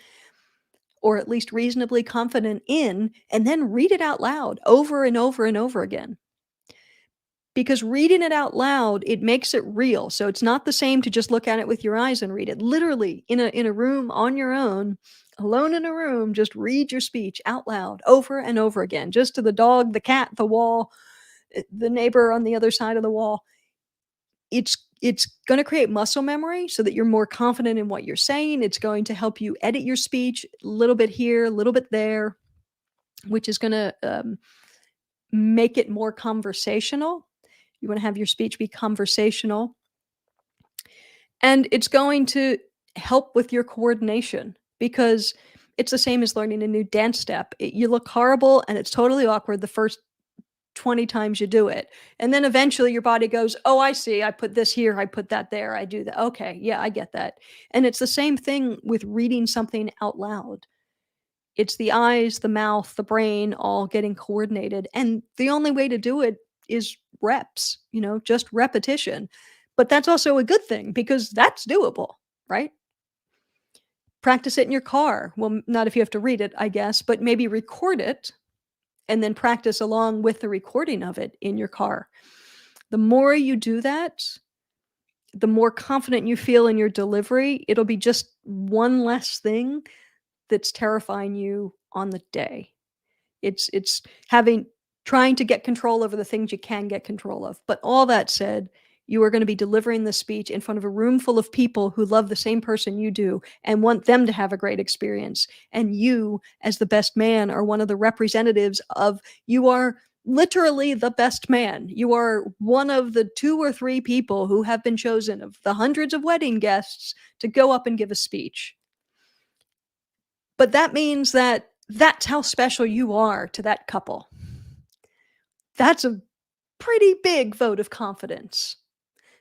or at least reasonably confident in, and then read it out loud over and over and over again. Because reading it out loud, it makes it real. So it's not the same to just look at it with your eyes and read it. Literally in a room on your own, alone in a room, just read your speech out loud over and over again, just to the dog, the cat, the wall, the neighbor on the other side of the wall. It's going to create muscle memory so that you're more confident in what you're saying. It's going to help you edit your speech a little bit here, a little bit there, which is going to make it more conversational. You want to have your speech be conversational. And it's going to help with your coordination because it's the same as learning a new dance step. You look horrible and it's totally awkward the first 20 times you do it. And then eventually your body goes, "Oh, I see. I put this here. I put that there. I do that. Okay. Yeah, I get that." And it's the same thing with reading something out loud. It's the eyes, the mouth, the brain all getting coordinated. And the only way to do it is reps, just repetition. But that's also a good thing because that's doable, right? Practice it in your car. Well, not if you have to read it, I guess, but maybe record it and then practice along with the recording of it in your car. The more you do that, the more confident you feel in your delivery. It'll be just one less thing that's terrifying you on the day. It's having trying to get control over the things you can get control of. But all that said, you are gonna be delivering the speech in front of a room full of people who love the same person you do and want them to have a great experience. And you, as the best man, are one of the representatives of you are literally the best man. You are one of the 2 or 3 people who have been chosen of the hundreds of wedding guests to go up and give a speech. But that means that that's how special you are to that couple. That's a pretty big vote of confidence.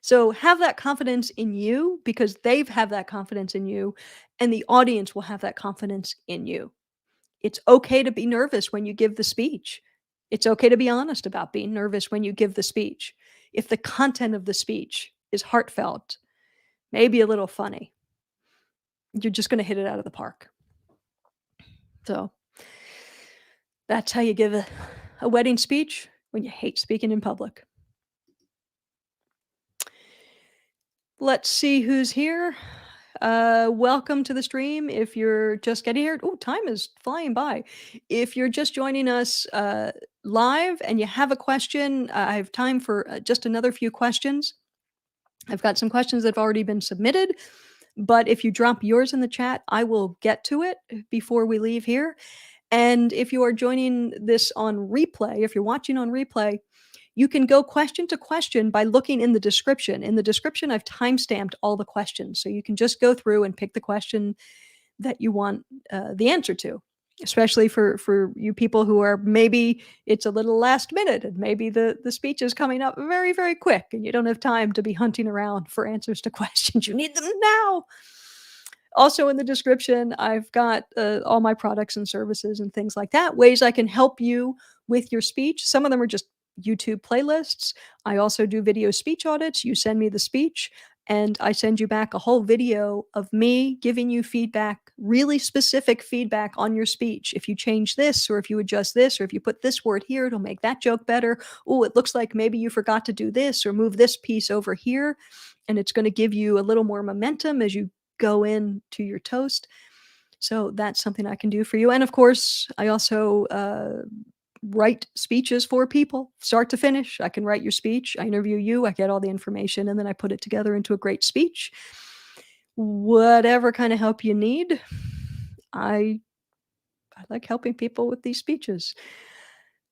So have that confidence in you because they've have that confidence in you, and the audience will have that confidence in you. It's okay to be nervous when you give the speech. It's okay to be honest about being nervous when you give the speech. If the content of the speech is heartfelt, maybe a little funny, you're just going to hit it out of the park. So that's how you give a wedding speech when you hate speaking in public. Let's see who's here. Welcome to the stream. If you're just getting here, oh, time is flying by. If you're just joining us live and you have a question, I have time for just another few questions. I've got some questions that have already been submitted, but if you drop yours in the chat, I will get to it before we leave here. And if you are joining this on replay, if you're watching on replay, you can go question to question by looking in the description. In the description, I've timestamped all the questions. So you can just go through and pick the question that you want the answer to, especially for you people who are maybe it's a little last minute and maybe the speech is coming up very, very quick and you don't have time to be hunting around for answers to questions. You need them now. Also in the description, I've got all my products and services and things like that, ways I can help you with your speech. Some of them are just YouTube playlists. I also do video speech audits. You send me the speech, and I send you back a whole video of me giving you feedback, really specific feedback on your speech. If you change this, or if you adjust this, or if you put this word here, it'll make that joke better. Oh, it looks like maybe you forgot to do this, or move this piece over here. And it's going to give you a little more momentum as you go into your toast. So that's something I can do for you. And of course, I also write speeches for people, start to finish. I can write your speech. I interview you. I get all the information, and then I put it together into a great speech. Whatever kind of help you need, I like helping people with these speeches.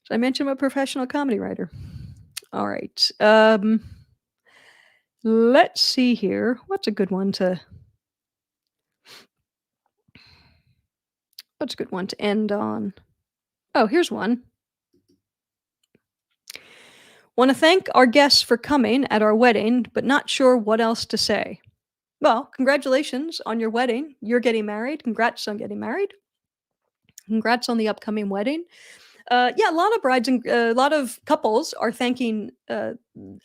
So I mentioned I'm a professional comedy writer. All right. Let's see here. What's a good one to end on? Oh, here's one. Want to thank our guests for coming at our wedding, but not sure what else to say. Well, congratulations on your wedding. You're getting married. Congrats on getting married. Congrats on the upcoming wedding. Yeah, a lot of brides and a lot of couples are thanking. A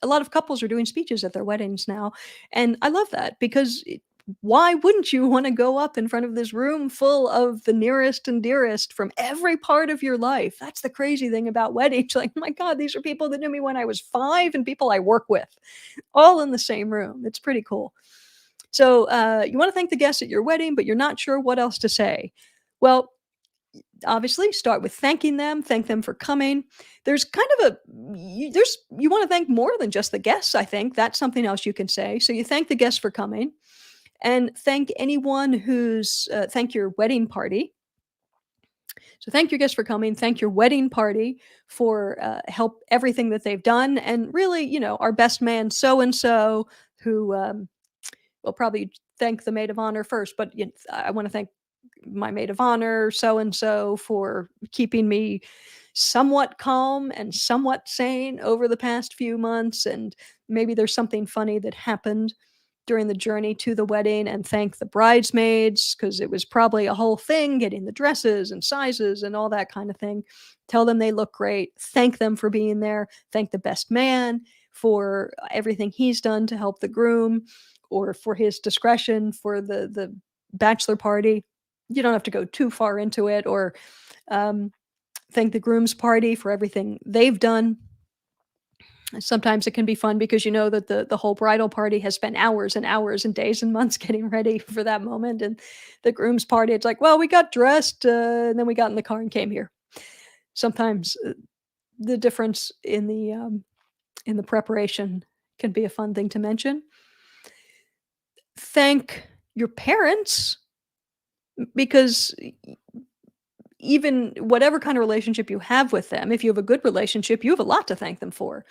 lot of couples are doing speeches at their weddings now, and I love that because why wouldn't you want to go up in front of this room full of the nearest and dearest from every part of your life? That's the crazy thing about weddings. Like, oh my God, these are people that knew me when I was 5 and people I work with, all in the same room. It's pretty cool. So you want to thank the guests at your wedding, but you're not sure what else to say. Well, obviously start with thanking them, thank them for coming. There's kind of you want to thank more than just the guests. I think that's something else you can say. So you thank the guests for coming, and thank anyone who's thank your wedding party. So thank your guests for coming, thank your wedding party for help everything that they've done, and really, our best man so and so, who will probably thank the maid of honor first, but I want to thank my maid of honor, so and so, for keeping me somewhat calm and somewhat sane over the past few months. And maybe there's something funny that happened during the journey to the wedding, and thank the bridesmaids because it was probably a whole thing getting the dresses and sizes and all that kind of thing. Tell them they look great. Thank them for being there. Thank the best man for everything he's done to help the groom, or for his discretion for the bachelor party. You don't have to go too far into it. Or thank the groom's party for everything they've done. Sometimes it can be fun because you know that the whole bridal party has spent hours and hours and days and months getting ready for that moment, and the groom's party, it's like, well, we got dressed, and then we got in the car and came here. Sometimes the difference in the preparation can be a fun thing to mention. Thank your parents, because even whatever kind of relationship you have with them, if you have a good relationship, you have a lot to thank them for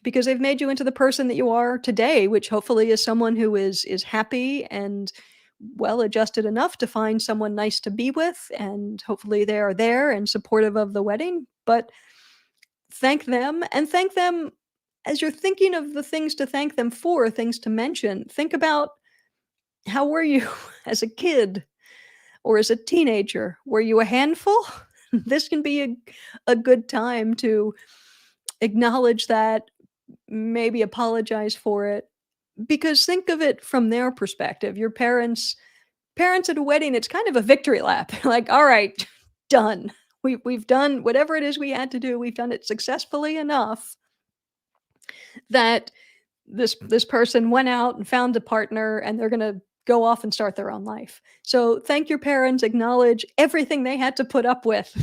because they've made you into the person that you are today, which hopefully is someone who is happy and well adjusted enough to find someone nice to be with, and hopefully they are there and supportive of the wedding. But thank them, and thank them as you're thinking of the things to thank them for, things to mention. Think about how were you as a kid or as a teenager? Were you a handful? This can be a good time to acknowledge that, maybe apologize for it, because think of it from their perspective. Your parents at a wedding, it's kind of a victory lap. Like, all right, done. We've done whatever it is we had to do. We've done it successfully enough that this person went out and found a partner and they're going to go off and start their own life. So thank your parents, acknowledge everything they had to put up with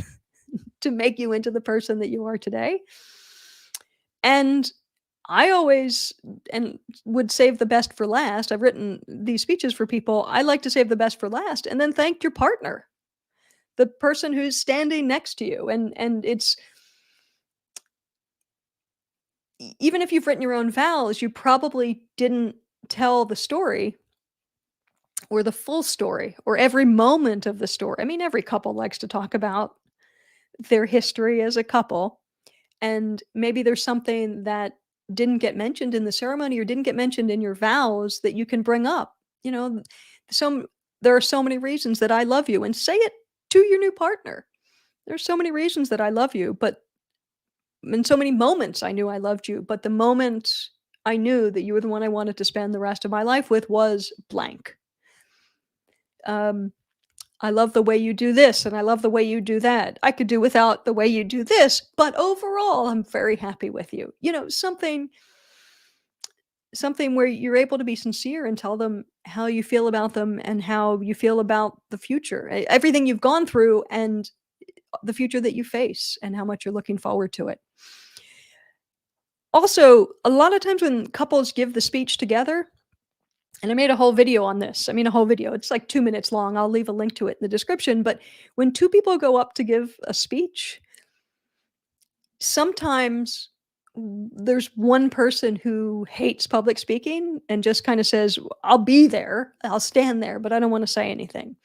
to make you into the person that you are today. And I always and would save the best for last. I've written these speeches for people. I like to save the best for last and then thank your partner, the person who's standing next to you. And it's even if you've written your own vows, you probably didn't tell the story or the full story or every moment of the story. I mean, every couple likes to talk about their history as a couple, and maybe there's something that didn't get mentioned in the ceremony or didn't get mentioned in your vows that you can bring up. You know, some there are so many reasons that I love you, and say it to your new partner. There's so many reasons that I love you, but in so many moments I knew I loved you, but the moment I knew that you were the one I wanted to spend the rest of my life with was blank. Um, I love the way you do this and I love the way you do that. I could do without the way you do this, but overall I'm very happy with you. You know, something where you're able to be sincere and tell them how you feel about them and how you feel about the future. Everything you've gone through and the future that you face and how much you're looking forward to it. Also, a lot of times when couples give the speech together, and I made a whole video on this. I mean, a whole video. It's like 2 minutes long. I'll leave a link to it in the description. But when two people go up to give a speech, sometimes there's one person who hates public speaking and just kind of says, I'll be there, I'll stand there, but I don't want to say anything.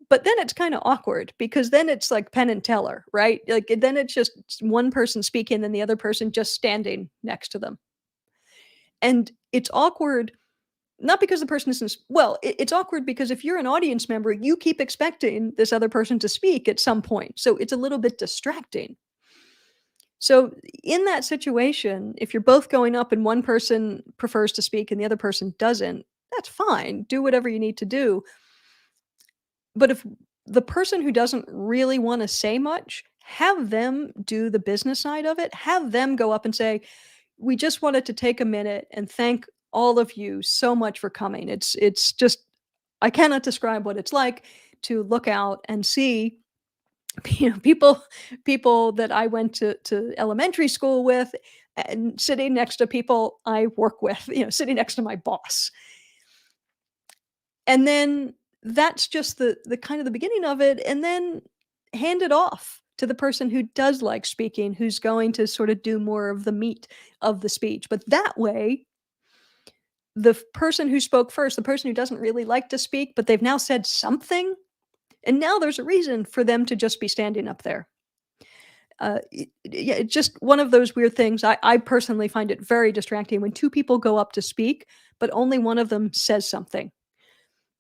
But then it's kind of awkward because then it's like Penn and Teller, right? Like then it's just one person speaking and the other person just standing next to them. And it's awkward not because the person isn't well, it's awkward because if you're an audience member, you keep expecting this other person to speak at some point, so it's a little bit distracting. So, in that situation, if you're both going up and one person prefers to speak and the other person doesn't, that's fine, do whatever you need to do. But if the person who doesn't really wanna say much, have them do the business side of it, have them go up and say, we just wanted to take a minute and thank all of you so much for coming. It's just I cannot describe what it's like to look out and see people that I went to elementary school with and sitting next to people I work with, sitting next to my boss. And then that's just the kind of the beginning of it, and then hand it off to the person who does like speaking, who's going to sort of do more of the meat of the speech. But that way, the person who spoke first, the person who doesn't really like to speak, but they've now said something, and now there's a reason for them to just be standing up there. Yeah, it's just one of those weird things. I personally find it very distracting when two people go up to speak, but only one of them says something.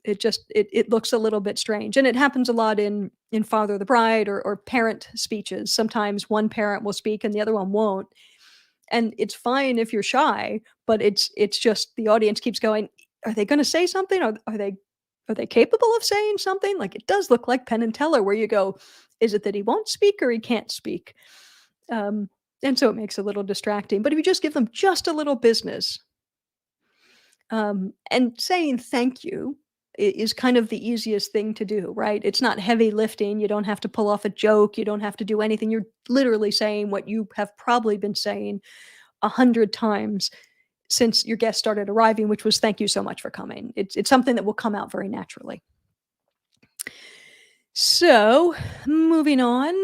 It looks a little bit strange, and it happens a lot in Father of the Bride or parent speeches. Sometimes one parent will speak and the other one won't, and it's fine if you're shy, but it's just the audience keeps going, "Are they gonna say something? Are they capable of saying something?" Like, it does look like Penn and Teller where you go, "Is it that he won't speak or he can't speak?" Um, and so it makes it a little distracting, but if you just give them just a little business, and saying thank you is kind of the easiest thing to do, right? It's not heavy lifting. You don't have to pull off a joke. You don't have to do anything. You're literally saying what you have probably been saying 100 times since your guest started arriving, which was thank you so much for coming. It's something that will come out very naturally. So, moving on,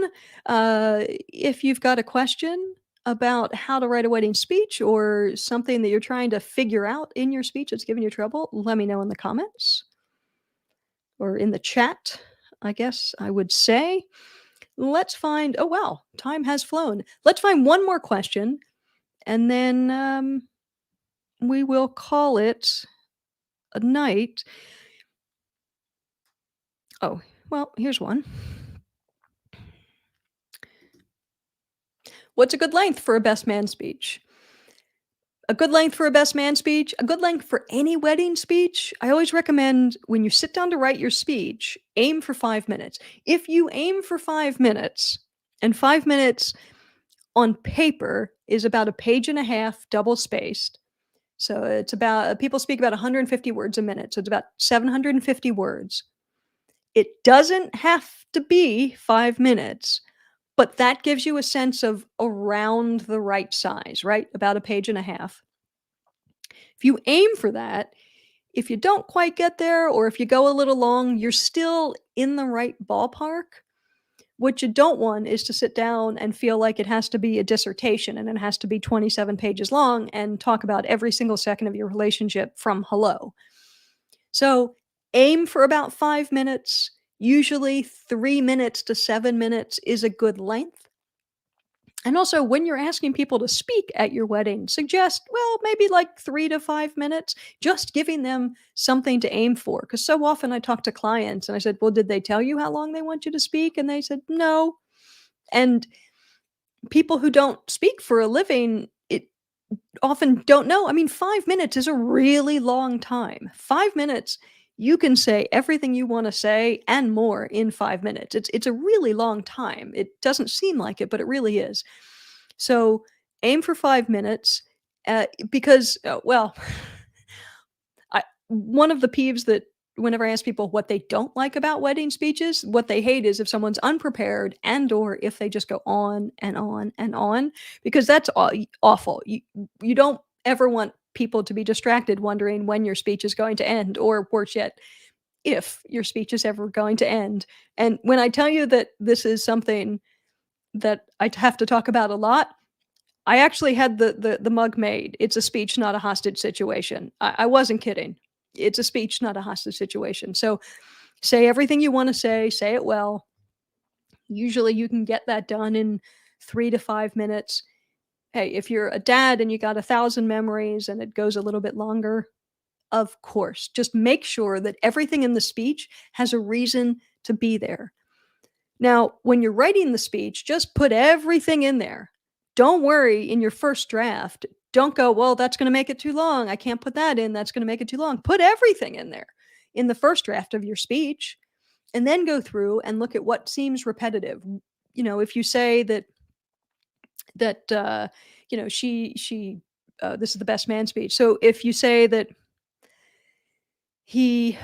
if you've got a question about how to write a wedding speech or something that you're trying to figure out in your speech that's giving you trouble, let me know in the comments or in the chat, I guess I would say. Let's find, oh wow, time has flown. Let's find one more question and then we will call it a night. Oh, well, here's one. What's a good length for a best man speech? A good length for a best man speech, a good length for any wedding speech. I always recommend when you sit down to write your speech, aim for 5 minutes. If you aim for 5 minutes, and 5 minutes on paper is about a page and a half, double spaced. So it's about, people speak about 150 words a minute. So it's about 750 words. It doesn't have to be 5 minutes, but that gives you a sense of around the right size, right? About a page and a half. If you aim for that, if you don't quite get there or if you go a little long, you're still in the right ballpark. What you don't want is to sit down and feel like it has to be a dissertation and it has to be 27 pages long and talk about every single second of your relationship from hello. So aim for about 5 minutes. Usually 3 minutes to 7 minutes is a good length. And also, when you're asking people to speak at your wedding, suggest, well, maybe like 3 to 5 minutes, just giving them something to aim for. Because so often I talk to clients and I said, well, did they tell you how long they want you to speak? And they said, no. And people who don't speak for a living, it often don't know. I mean, 5 minutes is a really long time. 5 minutes, you can say everything you want to say and more in 5 minutes. It's a really long time. It doesn't seem like it, but it really is. So aim for 5 minutes because, well, one of the peeves that whenever I ask people what they don't like about wedding speeches, what they hate is if someone's unprepared and or if they just go on and on and on, because that's awful. You don't ever want people to be distracted wondering when your speech is going to end, or worse yet, if your speech is ever going to end. And when I tell you that this is something that I have to talk about a lot, I actually had the mug made. It's a speech, not a hostage situation. I wasn't kidding. It's a speech, not a hostage situation. So say everything you want to say it well. Usually you can get that done in 3 to 5 minutes. Hey, if you're a dad and you got 1,000 memories and it goes a little bit longer, of course, just make sure that everything in the speech has a reason to be there. Now, when you're writing the speech, just put everything in there. Don't worry in your first draft. Don't go, well, that's going to make it too long. I can't put that in. That's going to make it too long. Put everything in there in the first draft of your speech and then go through and look at what seems repetitive. You know, if you say that she this is the best man speech. So if you say that he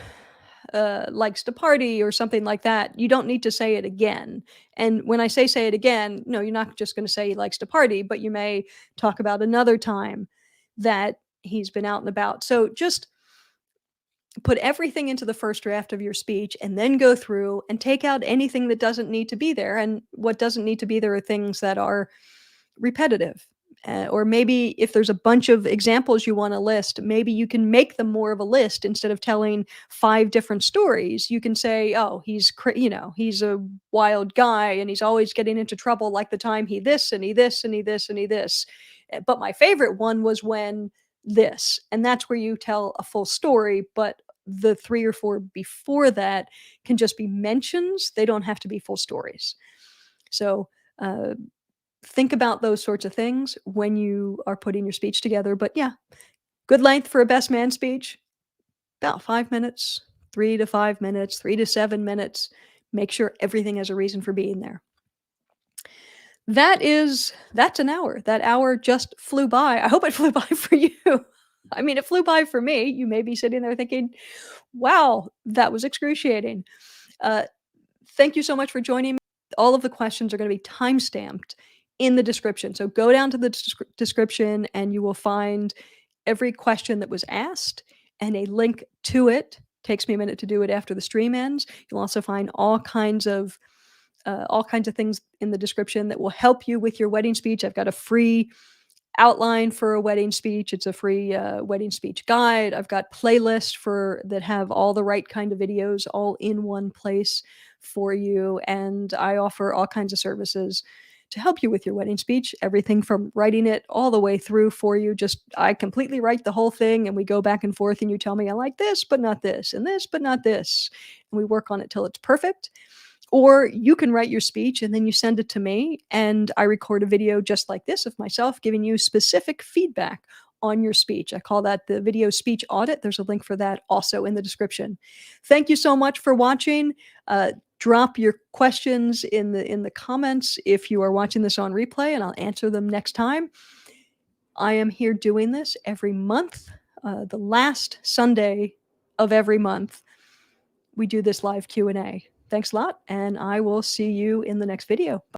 likes to party or something like that, you don't need to say it again. And when I say it again, no, you're not just going to say he likes to party, but you may talk about another time that he's been out and about. So just put everything into the first draft of your speech and then go through and take out anything that doesn't need to be there. And what doesn't need to be there are things that are repetitive. Or maybe if there's a bunch of examples you want to list, maybe you can make them more of a list instead of telling 5 different stories. You can say, oh, he's a wild guy and he's always getting into trouble, like the time he this and he this and he this and he this. But my favorite one was when this. And that's where you tell a full story, but the 3 or 4 before that can just be mentions. They don't have to be full stories. So, think about those sorts of things when you are putting your speech together. But yeah, good length for a best man speech, about 5 minutes, 3 to 5 minutes, 3 to 7 minutes. Make sure everything has a reason for being there. That's an hour. That hour just flew by. I hope it flew by for you. I mean, it flew by for me. You may be sitting there thinking, wow, that was excruciating. Uh, thank you so much for joining me. All of the questions are going to be time stamped in the description. So go down to the description and you will find every question that was asked and a link to it takes me a minute to do it after the stream ends. You'll also find all kinds of things in the description that will help you with your wedding speech. I've got a free outline for a wedding speech. It's a free wedding speech guide. I've got playlists that have all the right kind of videos all in one place for you. And I offer all kinds of services to help you with your wedding speech, everything from writing it all the way through for you. Just I completely write the whole thing and we go back and forth and you tell me I like this, but not this, and this, but not this. And we work on it till it's perfect. Or you can write your speech and then you send it to me, and I record a video just like this of myself giving you specific feedback on your speech. I call that the video speech audit. There's a link for that also in the description. Thank you so much for watching. Drop your questions in the comments if you are watching this on replay, and I'll answer them next time. I am here doing this every month. The last Sunday of every month, we do this live Q&A. Thanks a lot, and I will see you in the next video.